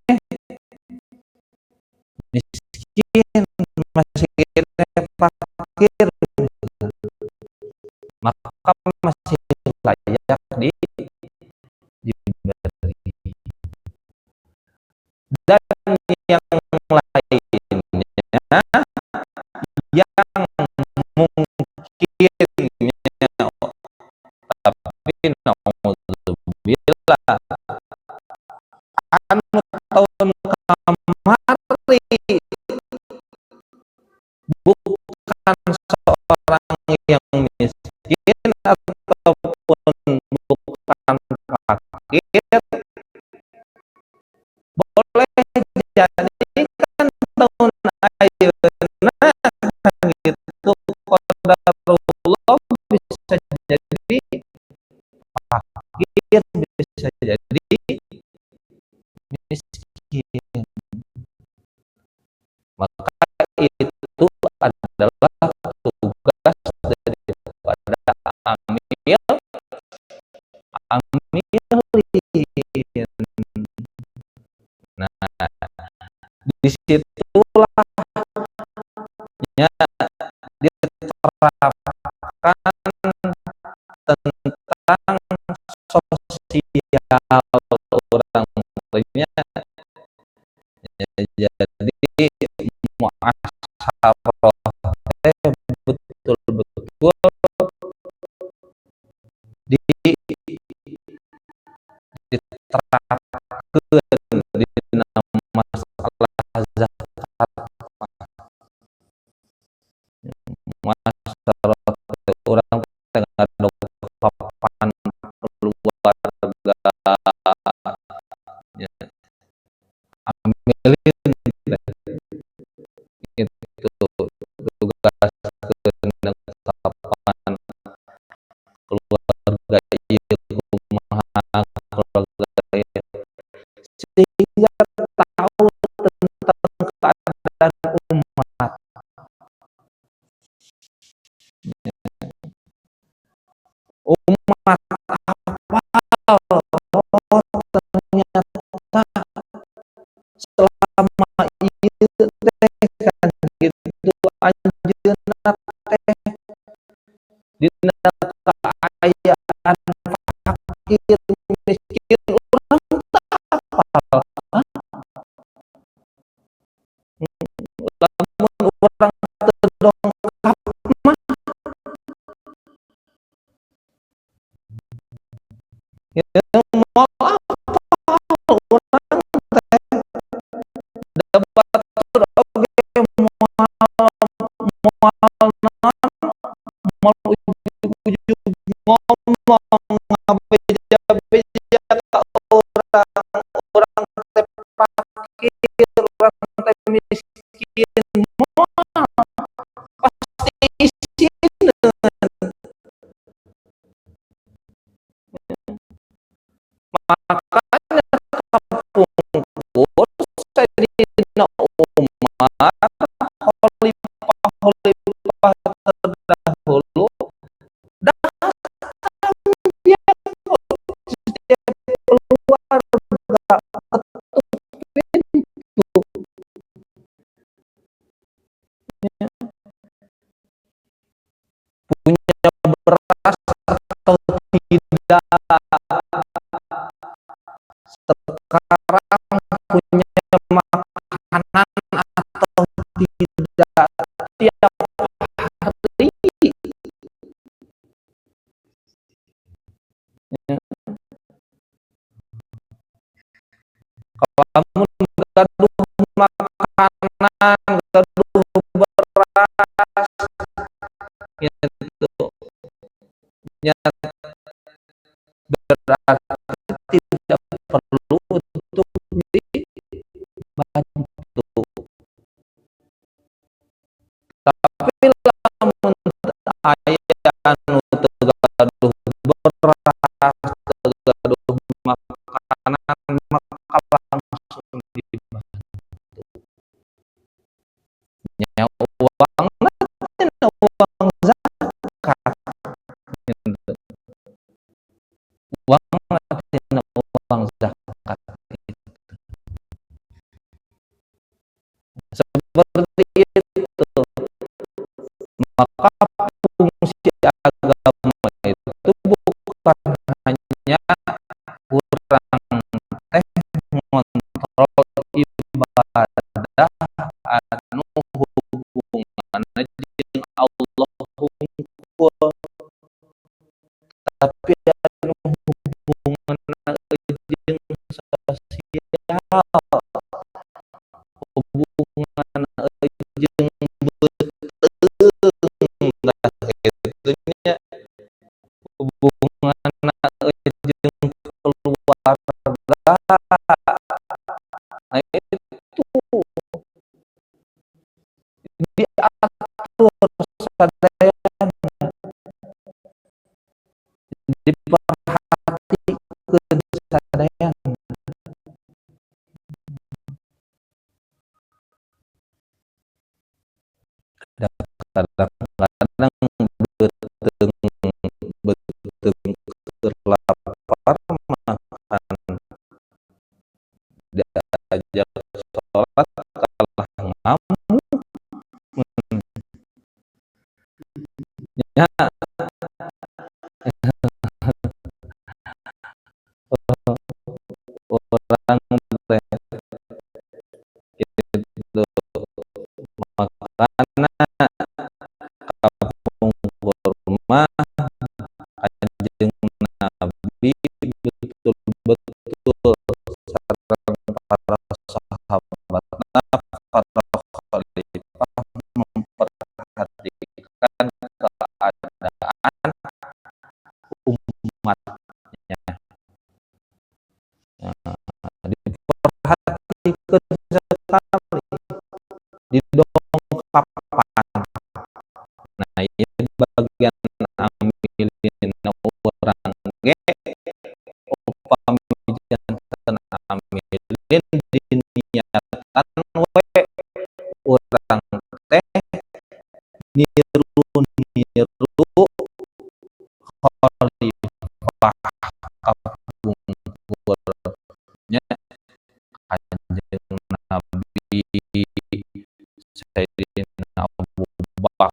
miskin, masih keneh fakir, maka masih layak diberi. Dan yang lainnya yang mungkinnya, tapi naudzubillah anu tahun kamari bukan seorang yang miskin ataupun bukan fakir, boleh jadi kan tahun ayeuna gitu qadarullah bisa jadi fakir, bisa jadi miskin. Maka itu adalah tugas daripada amilin. Nah, disitulah nya diterapkan tentang sosial orang Artinya jadi muasharah betul-betul diterapkeun dina masalah zakat. Muasharah teh urang teh ngadog papan keluarga nya ambilin itu tugaskeun papan keluarga ieu kumaha keluarga ieu sehingga tahu tentang keadaan umat. Umat apal, oh ternyata selama ieu teh kan gitu anjeunna teh dina kaayaan fakir miskin urang apal. Lamun urang teu dongkap mah moal apal urang teh da batur oge moal naon moal ujug-ujug ngomong ngabeja-beja ka urang teh fakir urang teh miskin moal pasti isieun makanya kapungkur sayyidina Umar khalifah terdahulu datang dia setiap keluarga ketuk pintu punya beras atau tidak, sekarang punya makanan atau tidak, tiap hari lamun gaduh makanan gaduh beras gitu nya berarti tidak perlu untuk dibantu. Tapi lamun aya anu teu gaduh beras, teu gaduh makanan, maka langsung dibantu. Nya uangna tina uang zakat, gitu. Uangna tina uang zakat. Seperti itu. Maka fungsi agama itu bukan hanya urang teh ngontrol ibadah anu hubunganna jeung Allah hungkul, tapi anu hubunganna jeung sosial, hubunganna jeung nah kitu nya hubunganna jeung keluarga. Nah itu diatur sadayana, diperhatikeun sadayana. Kadang-kadang beuteung beuteung keur lapar makan diajak salat kalah ngamuk nya urang Nah, diperhatikan sekali, didongkapan. Nah, ini bagian amilin orang ge upami janten amilin diniatan we urang teh niru khalifah kapungkurnya Kanjeng Nabi Sayyidina Abu Bakar,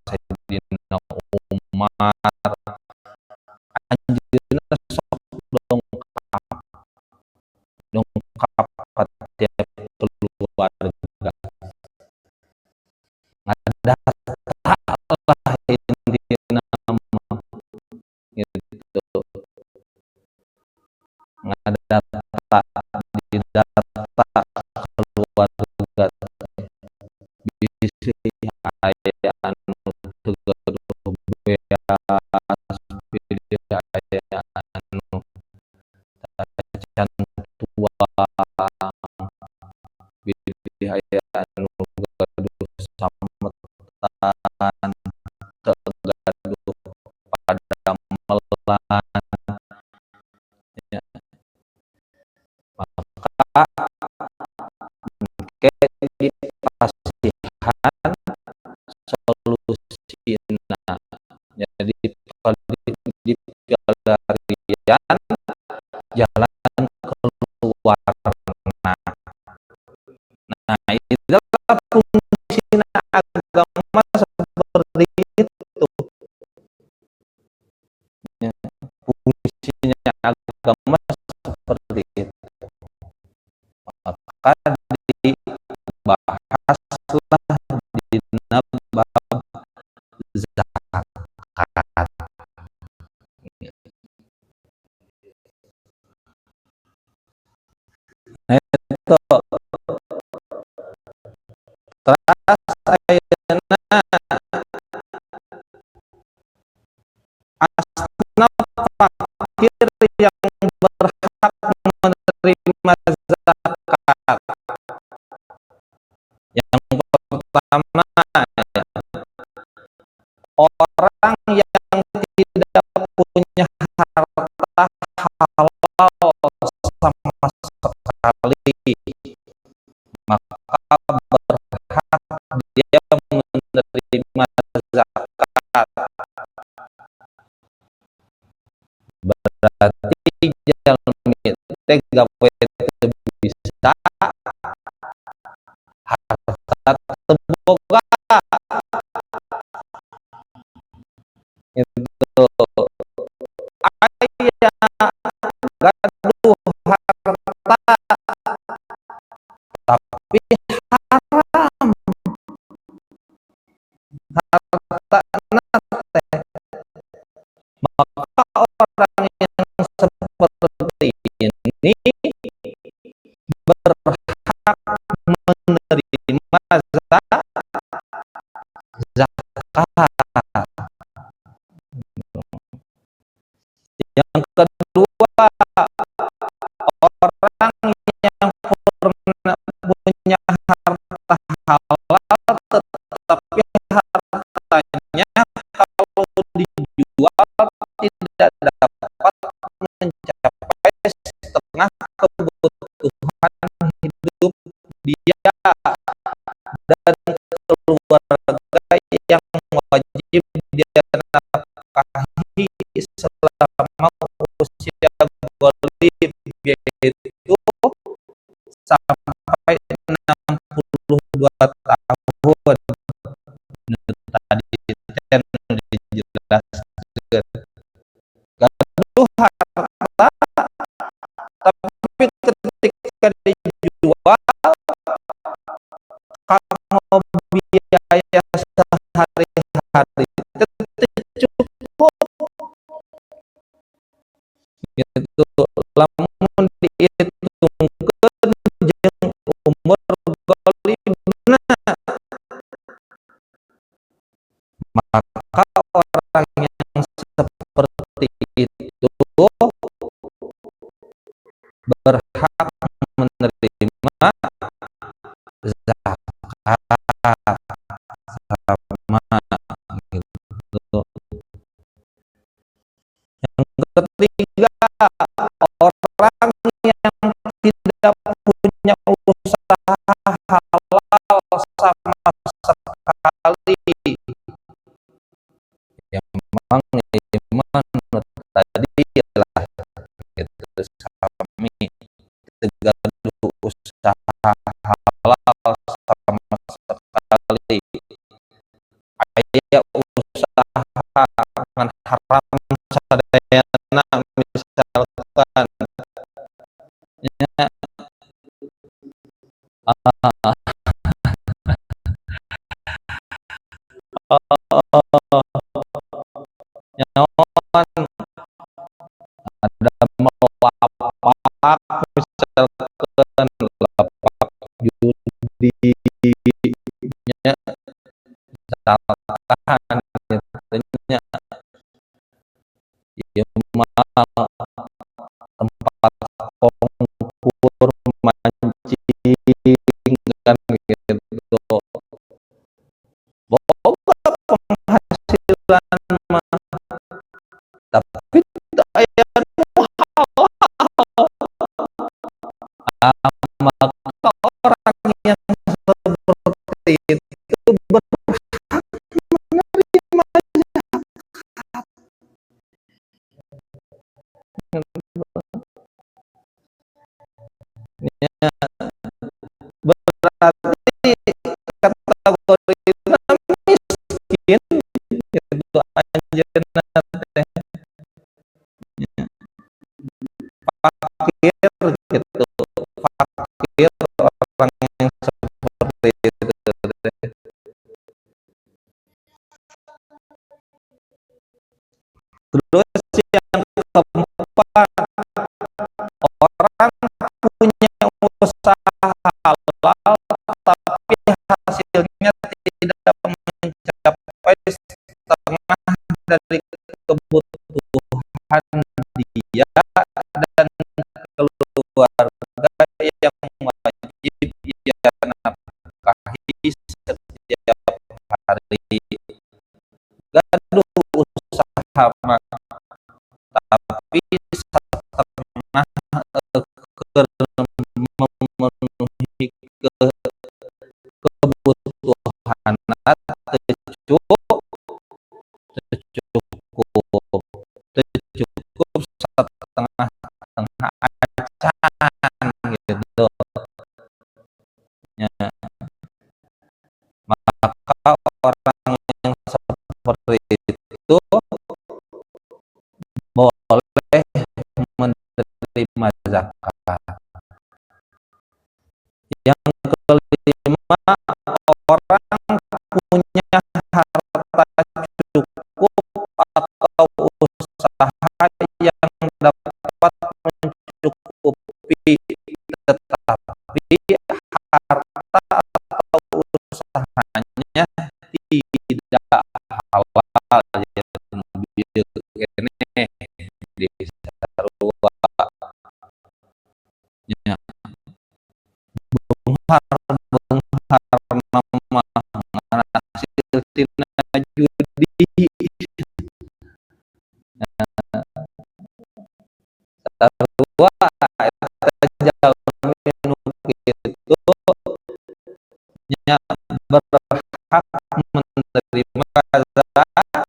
Sayyidina Umar, anjeunna sok dongkap ka tiap keluarga. Ngadata lah intina mah gitu. Ngadata didata keluarga bisi aya anu teu gaduh beas, aya anu can tuang, aya anu gaduh sametan, teu gaduh padamelan nya. Maka engke dipasihan solusina, jadi dipilarian jalan keluarna. Nah, itulah fungsi agama seperti itu. Ya, fungsinya agama seperti itu. Maka dibahaslah di bab zakat. Nah, itu teras ayeuna asnaf fakir yang berhak menerima zakat. Yang pertama, orang yang tidak punya harta halal sama sekali, maka berhak dia menerima zakat. Berarti jalmi teh gawe teu bisa, harta teu boga, itu aya gaduh harta tapi haram hartana teh, maka orang yang seperti ini berhak menerima zakat. Yang kedua, orang yang punya harta halal tetapi hartanya kalau dijual tidak dapat mencapai setengah kebutuhan hidup dia dan keluarga yang wajib dia nafkahi selama usia golib, yaitu sampai 62 tahun. Tadi dijelaskan gaduh harta tapi ketika dijual kalau biaya sehari-hari cukup gitu, lamun dihitungkeun jeung umur golibna, maka orang yang seperti itu berhak menerima zakat sama gitu. Yang ketiga, orang yang tidak punya usaha halal sama sekali, yang memang iman tadi lah gitu, sami tegaduh usaha halal sama sekali, aya usaha ngan haram sadayana misalkan nya nyawan ada melapak misalkan lapak judi nya misalkan nya ieu mah tempat kongkur mancing kan gitu, boga penghasilan mah tapi teu aya nu halal. Maka orang yang seperti itu berhak menerima zakatnya. Berarti kategori miskin itu anjeunna teh fakir gitu, fakir orang yang seperti itu teh. Terus yang keempat, orang punya usaha halal tapi hasilnya tidak mencapai setengah dari kebutuhan dia dan keluarga yang wajib ia nafkahi setiap hari. Gaduh usaha mah tapi setengah memenuhi kebutuhan cukup cukup setengah setengah acan gitu ya. Maka orang yang seperti itu boleh menerima zakat. Yang kelima, orang punya harta cukup atau usaha yang dapat mencukupi, tetapi harta atau usahanya tidak halal ya kene di sarua nya beunghar nama hasil tina judi sarua eta jalmi nu kitu nya berhak menerima zakat.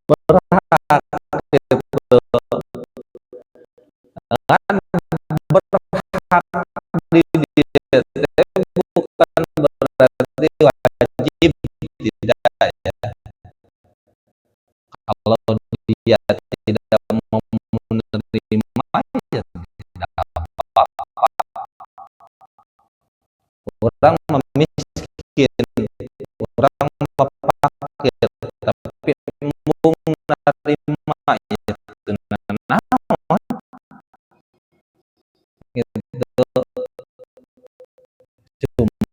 Berhak gitu kan, berhak di dieu teh bukan berarti wajib, tidak ya. Kalau dia tidak mau menerima ya tidak apa-apa. Orang memiskin, orang fakir, tapi embung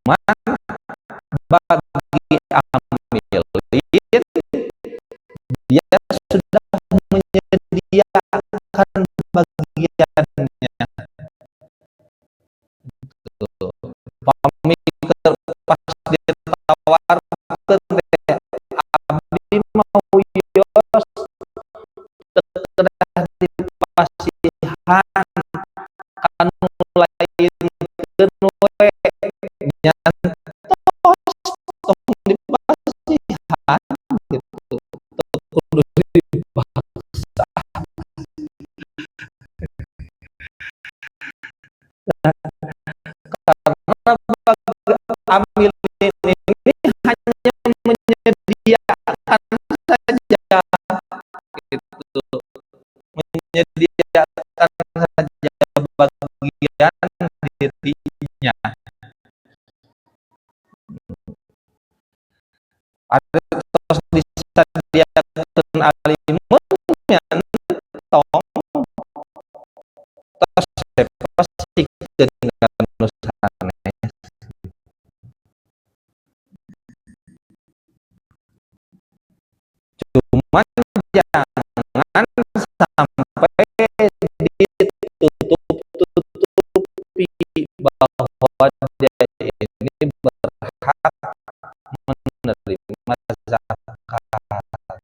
bagi amilin dia sudah menyediakan bagiannya. Pamikir pas ditawarkan abdi mau yos tekedah dipasihan anu lain we nyantos tong dipasihan gitu kudu dipaksa. Karena amil ini hanya menyediakan saja gitu, menyediakan saja bagian dirinya. Ada terus disediakan alimun yang tong terus pasti dengan nusane. Cuman jangan sampai ditutup-tutupi bahwa dia ini berhak menerima zakat.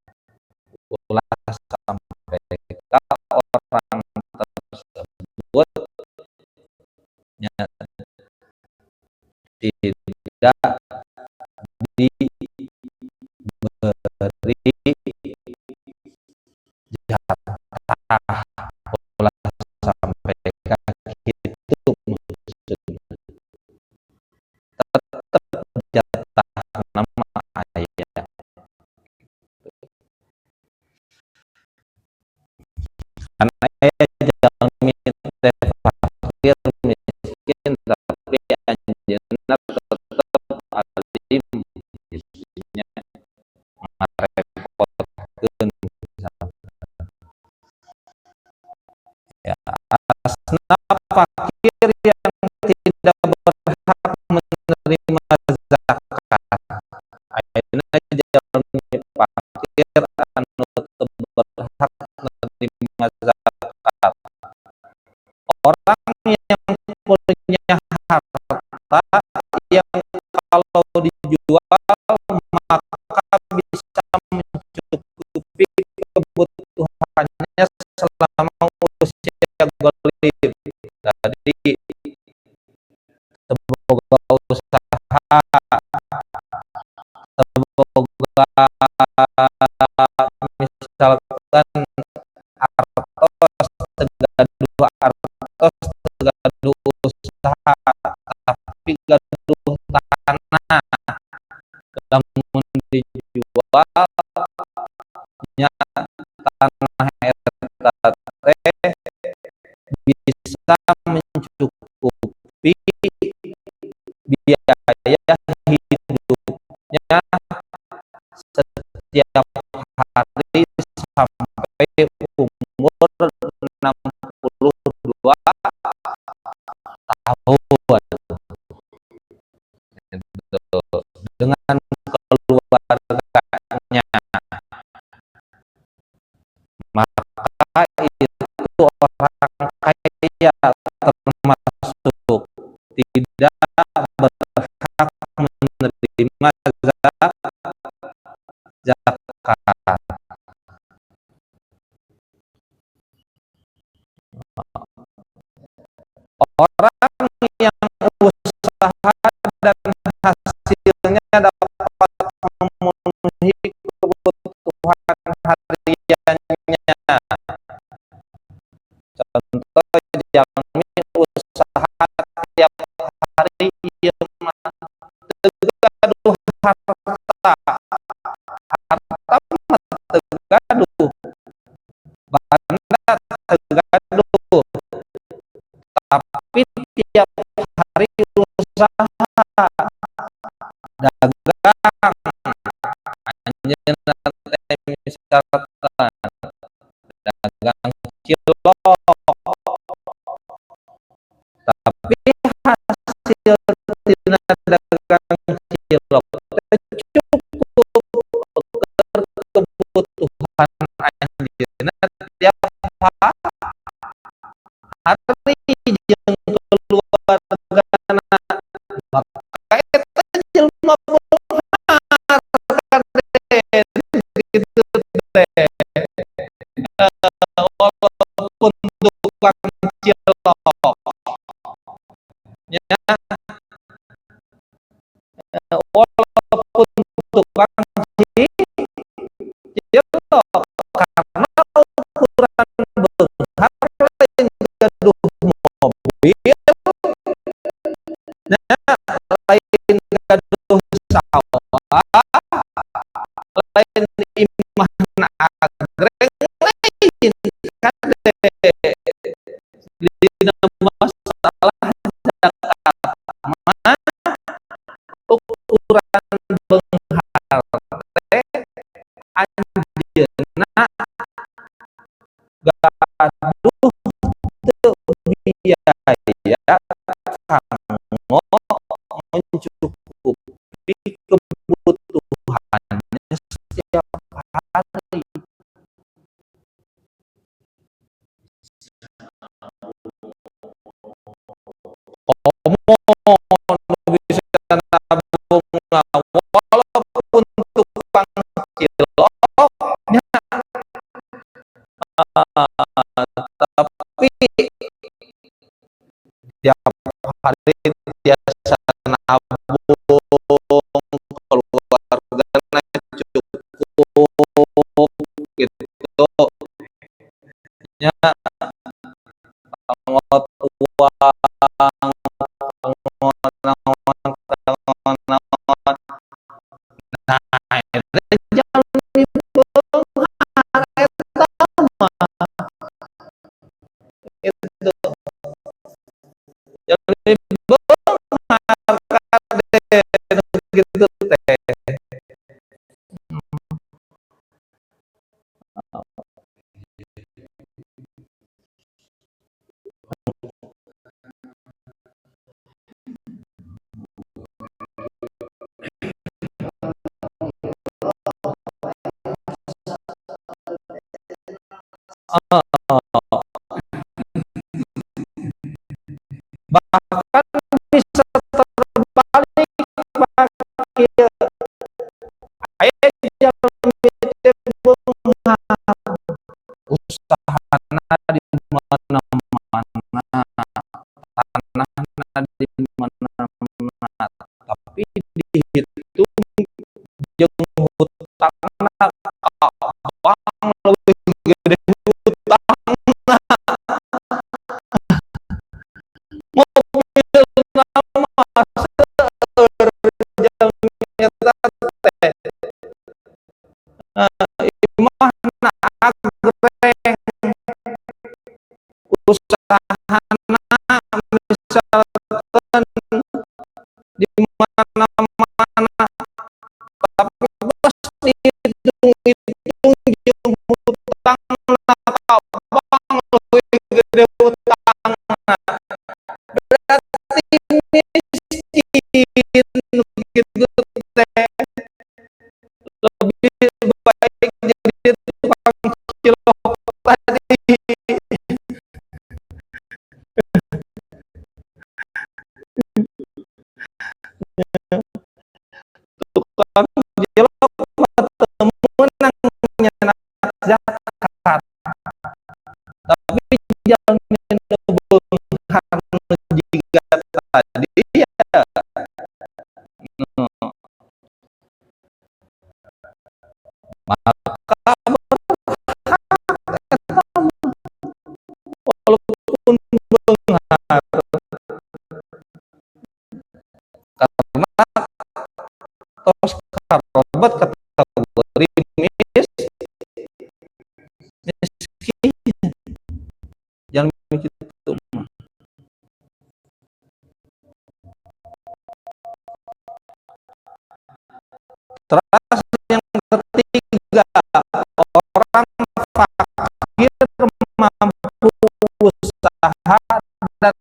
Ulah sampai orang tersebut tidak diberi jatah, ulah sampai gitu maksudnya. Tetap jatah nama ayah. Karena jalmi teh fakir miskin tapi anjeunna tetep alim isinya ngarepotkeun ya. Asna fakir yang tidak berhak menerima zakat. Ayeuna jalmi fakir anu teu berhak menerima zakat. Orang yang punya harta yang kalau dijual maka bisa mencukupi kebutuhannya selama usia golib. Jadi semoga usaha, semoga misalkan artos tegaduh usaha tapi gaduh tanah, lamun dijual nya tanah eta teh bisa mencukupi biaya hidupnya setiap hari sampai umur 62 tahun dengan keluarganya, maka itu orang kaya termasuk tidak berhak menerima zakat. Orang yang usaha dan hasilnya dapat memenuhi kebutuhan hariannya. Contoh jalmi usaha tiap hari ieu mah teu gaduh harta mah teu gaduh, banda teu gaduh, tapi tiap hari usaha dagang anjeunna teh misalkan dagang cilok, tapi hasil tina dagangan kebutuhan anjeunna tiap hari jeung keluargana maka eta jelema beunghar kaden gitu teh. Walaupun tukang cilok nya, walaupun tukang cilok karena ukuran beunghar lain gaduh mobil, nya lain gaduh sawah, lain imahna agreng lain kade. Dina masalah Jakarta mah ukuran beunghar teh anjeunna gaduh teu biaya kanggo mencukupi kebutuhannya setiap hari. Komo nu bisa nabung walaupun tukang cilok nya, tapi tiap hari tiasa nabung keluargana cukup gitu nya, ngot uang naon-naon. Nah eta jalmi beunghar eta mah itu jalmi beunghar kaden gitu teh. Bahkan bisa terbalik Pak kieu, aya jalmi teh beunghar usahana di mana-mana, tanahna di mana-mana, tapi dihitung jeung hutangna abang leuwih gede hutangna. Mobilna mah seueur jalmi eta teh, imahna agreng, usahana misalkan di mana-mana, tapi geus dihitung-hitung jeung hutangna ka bank leuwih gede hutangna, berarti miskin gitu teh. Lebih baik jadi tukang cilok tadi. Tukang cilok mah teu meunang nyenak zakat, tapi jalmi nu beunghar nu jiga tadi ya maka walaupun beunghar karena tos karobat kategori miskin jalmi kitu mah. Terus yang ketiga, orang fakir mampu usaha dan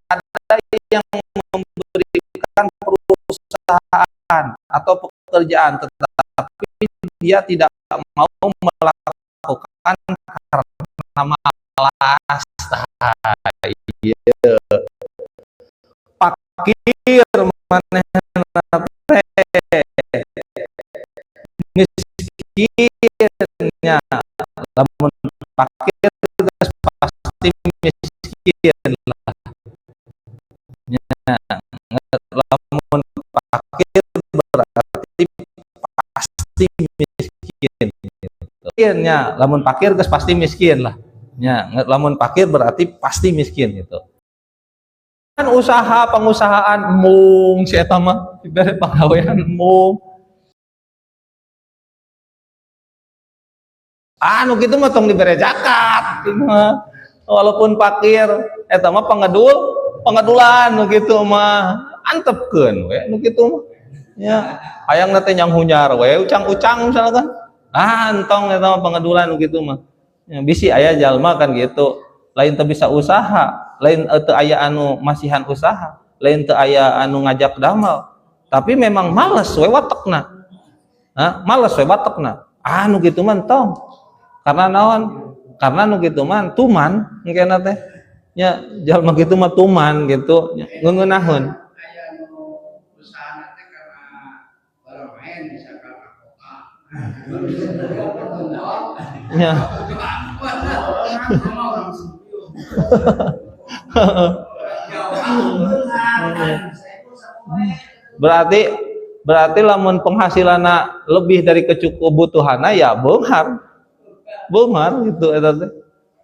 ada yang memberikan perusahaan atau pekerjaan, tetapi dia tidak mau melakukan karena malas. Iya. Fakir manehna teh miskinnya, lamun fakir geus pasti miskin lah. Lamun fakir berarti pasti miskin. Miskinnya, lamun fakir geus pasti miskin lah. Ya, lamun fakir berarti pasti miskin gitu. Kan usaha pengusahaan mung si eta mah dibere pagawean mung. Anu kitu mah tong dibere zakat mah. Walaupun fakir eta mah pengedulan nu kitu mah antepkeun we nu kitu mah. Ya, hayang teh nyang hunyar we ucang-ucang misalkan. Antong eta mah pengedulan nu kitu mah. Ya, bisi aya jalma kan gitu. Lain teu bisa usaha, lain teu aya anu masihan usaha, lain teu aya anu ngajak damal. Tapi memang males we watekna. Males we watekna. Anu kitu mah tong. Karena naon? Karena nu kitu mah tuman engkena teh. Nya jalma kitu mah tuman gitu, ngeuneunaheun. Aya nu usahana teh karena orang lain misalkan koka. Ya. Berarti lamun penghasilanna lebih dari kebutuhanna ya beunghar gitu eta teh.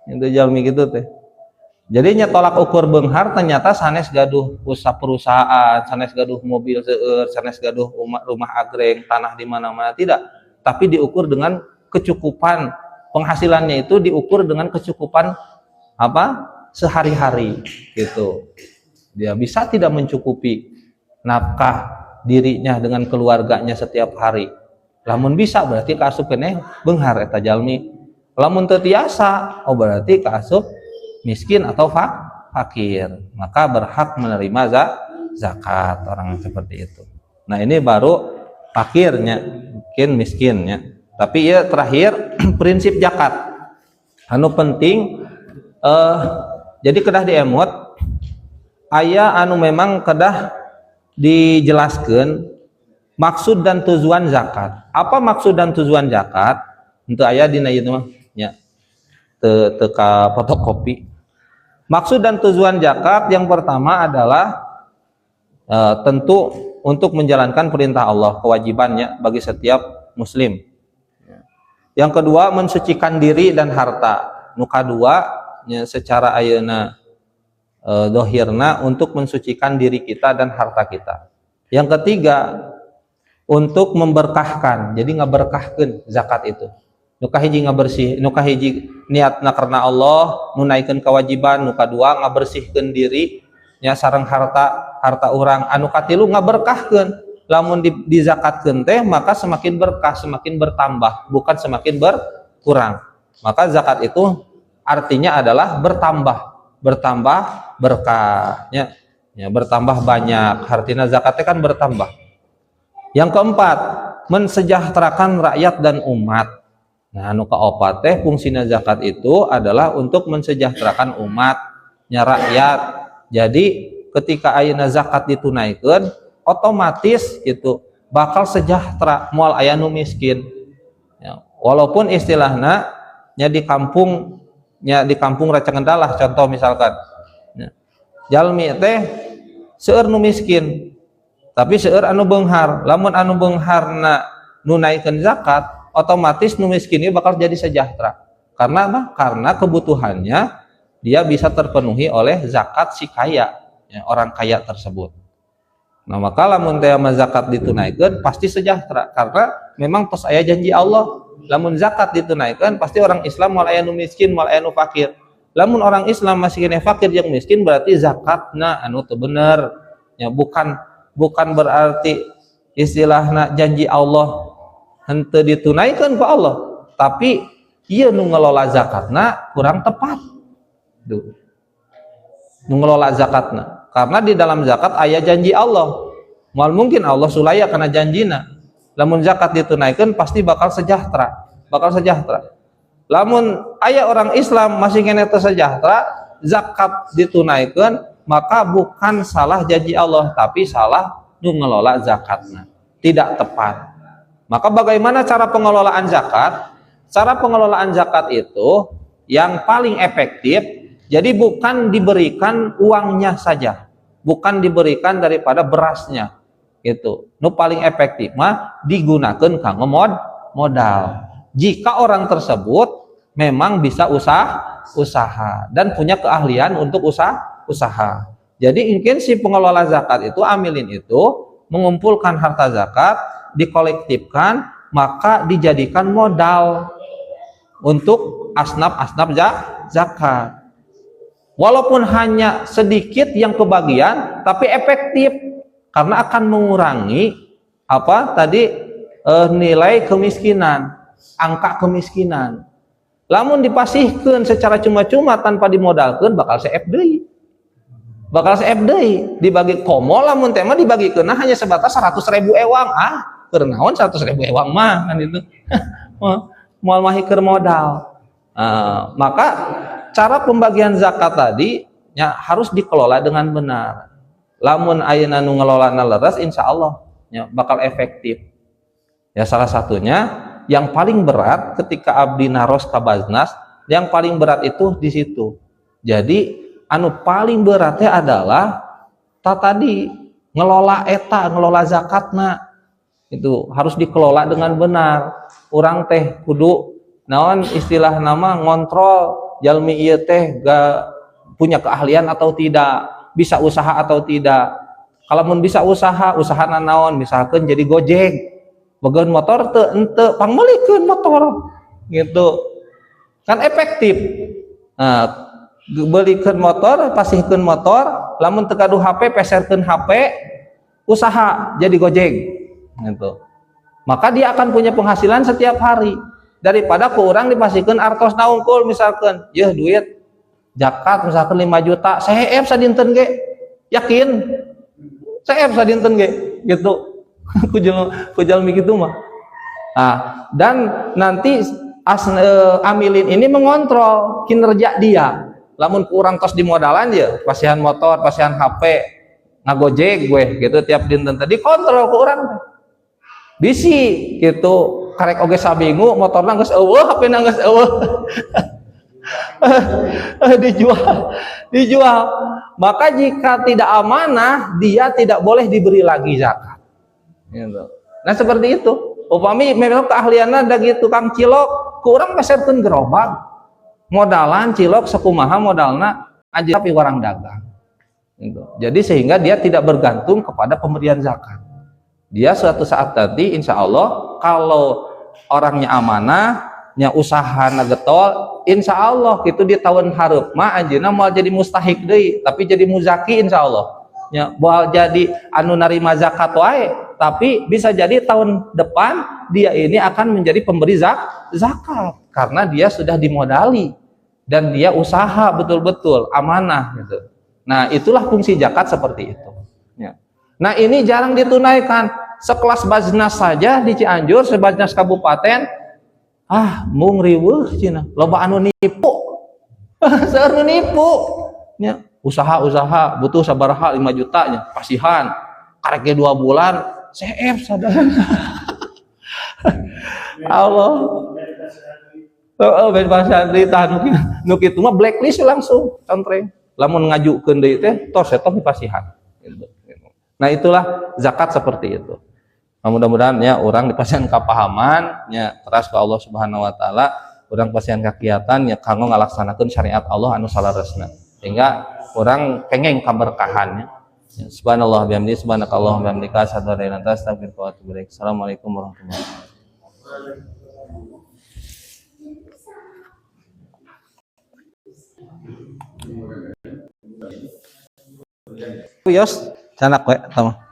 Itu jalmi gitu teh. Jadi nya tolak ukur beunghar ternyata sanes gaduh usaha perusahaan, sanes gaduh mobil seueur, sanes gaduh rumah agreng, tanah di mana-mana tidak, tapi diukur dengan kecukupan. Penghasilannya itu diukur dengan kecukupan apa? Sehari-hari gitu. Dia bisa tidak mencukupi nafkah dirinya dengan keluarganya setiap hari. Lamun bisa berarti kaasup keneh beunghar eta jalmi. Lamun teu tiasa, berarti kaasup miskin atau fakir. Maka berhak menerima zakat orang yang seperti itu. Nah, ini baru fakirnya, mungkin miskinnya. Tapi ya terakhir prinsip zakat. Anu penting jadi kedah diemot aya anu memang kedah dijelaskan maksud dan tujuan zakat. Apa maksud dan tujuan zakat? Untuk aya dina ieu mah nya teka fotokopi. Maksud dan tujuan zakat yang pertama adalah tentu untuk menjalankan perintah Allah, kewajibannya bagi setiap muslim. Yang kedua, mensucikan diri dan harta. Nu kadua nya secara ayeuna dohirna untuk mensucikan diri kita dan harta kita. Yang ketiga, untuk memberkahkan. Jadi ngaberkahkeun zakat itu. Nu kahiji ngabersih, nu kahiji niatna karena Allah, nu naikeun kewajiban, nu kadua ngabersihkeun diri nya sareng harta urang, anu katilu ngaberkahkeun. Lamun dizakatkeun teh maka semakin berkah, semakin bertambah, bukan semakin berkurang. Maka zakat itu artinya adalah bertambah berkahnya, ya bertambah banyak. Artinya zakatnya kan bertambah. Yang keempat, mensejahterakan rakyat dan umat. Nah, anu kaopat teh fungsina zakat itu adalah untuk mensejahterakan umatnya, rakyat. Jadi ketika ayeuna zakat ditunaikan, otomatis gitu bakal sejahtera, moal aya nu miskin. Ya, walaupun istilahnya nya di kampung racangendalah contoh misalkan. Ya, jalmi teh seueur nu miskin, tapi seueur anu beunghar. Lamun anu beungharna nu naikeun zakat, otomatis nu miskin ini bakal jadi sejahtera. Karena apa? Karena kebutuhannya dia bisa terpenuhi oleh zakat si kaya, ya, orang kaya tersebut. Nah, maka lamun teh zakat ditunaikan pasti sejahtera karena memang tos aya janji Allah. Lamun zakat ditunaikan pasti orang Islam moal aya nu miskin, moal aya nu fakir. Lamun orang Islam masih kena fakir jeung miskin berarti zakatna anu teu bener. Ya, bukan berarti istilahna janji Allah henteu ditunaikan ku Allah, tapi ieu nu ngelola zakatna kurang tepat. Duh. Nu ngelola zakatna. Karena di dalam zakat aya janji Allah. Mal mungkin Allah sulaya karena janjina. Lamun zakat ditunaikan pasti bakal sejahtera. bakal sejahtera. Lamun aya orang Islam masih kena teu sejahtera, zakat ditunaikan, maka bukan salah janji Allah, tapi salah nu ngelola zakatnya, tidak tepat. Maka bagaimana cara pengelolaan zakat? Cara pengelolaan zakat itu yang paling efektif, jadi bukan diberikan uangnya saja, bukan diberikan daripada berasnya, gitu. Nu paling efektif mah digunakan kanggo modal. Jika orang tersebut memang bisa usaha dan punya keahlian untuk usaha. Jadi mungkin si pengelola zakat itu, amilin itu mengumpulkan harta zakat, dikolektifkan, maka dijadikan modal untuk asnaf-asnaf zakat. Walaupun hanya sedikit yang kebagian, tapi efektif karena akan mengurangi nilai kemiskinan, angka kemiskinan. Lamun dipasihkeun secara cuma-cuma tanpa dimodalkeun bakal seef deui. Dibagi komo lamun teh mah dibagikeun hanya sebatas 100.000 ewang. Keur naon 100.000 ewang mah kan itu. Moal mahikeun modal. Maka cara pembagian zakat tadi ya harus dikelola dengan benar. Lamun ayeuna nu ngelolana leres insyaallah ya bakal efektif. Ya salah satunya yang paling berat ketika abdi naros ka Baznas, yang paling berat itu di situ. Jadi anu paling beratnya adalah tadi ngelola zakatna itu harus dikelola dengan benar. Urang teh kudu naon istilah nama ngontrol jalmi ieu teh ga punya keahlian atau tidak, bisa usaha atau tidak. Kalau mun bisa usahana naon, misalkan jadi Gojek, bageun motor teu ente pangmelikeun motor gitu kan efektif. Nah, belikeun motor, pasihkeun motor, lamun teu gaduh HP peserkeun HP, usaha jadi Gojek gitu. Maka dia akan punya penghasilan setiap hari daripada ku urang dipasihkeun artos naungkul, misalkan yeuh duit zakat misalkan 5 juta, seef sadinten ge, yakin seef sadinten ge gitu. ku jalmi kitu mah. Dan nanti amilin ini mengontrol kinerja dia. Lamun kurang tos di modalan ya, pasihan motor, pasihan HP, ngagojek gue gitu tiap dinten tadi kontrol ku urang teh. Bisi gitu, karek oge sabingu motorna geus eueuh, HP-na geus eueuh. dijual. Maka jika tidak amanah, dia tidak boleh diberi lagi zakat. Gitu. Nah seperti itu. Upami memang keahlianna da gitu Kang Cilok, ku urang peserkeun gerobak. Modalan cilok sakumaha modalna aja tapi orang dagang. Gitu. Jadi sehingga dia tidak bergantung kepada pemberian zakat. Dia suatu saat nanti insya Allah kalau orangnya amanah, nya usaha nagetol, insya Allah gitu di tahun hareup mah anjeunna moal jadi mustahik deui, tapi jadi muzaki insya Allah. Ya, moal jadi anu narima zakat wae, tapi bisa jadi tahun depan dia ini akan menjadi pemberi zakat karena dia sudah dimodali dan dia usaha betul-betul amanah gitu. Nah, itulah fungsi zakat seperti itu. Ya. Nah, ini jarang ditunaikan. Sekelas Baznas saja di Cianjur, sebaznas kabupaten, mung riweuh cenah, loba anu nipu. Seueur nu nipu. Ya, usaha butuh sabaraha 5 juta nya, pasihan. Karek 2 bulan, CF sadar. Allah. Bebas santri tah nu kitu mah blacklist langsung contreng. Lamun ngajukeun deui teh tos eta dipasihan. Gitu. Nah, itulah zakat seperti itu. Nah, mudah-mudahan ya orang dipasihan kepahaman nya teras ke Allah Subhanahu wa taala, orang pasihan kegiatan ya kanggo ngalaksanakeun syariat Allah anu salaresna. Sehingga orang kengeng kaberkahannya. Ya, subhanallah bihamdihi subhanakallahumma bihamdika asyhadu an la ilaha illa anta astaghfiruka wa atubu ilaik. Assalamualaikum warahmatullahi wabarakatuh. Yos, canak we, tama.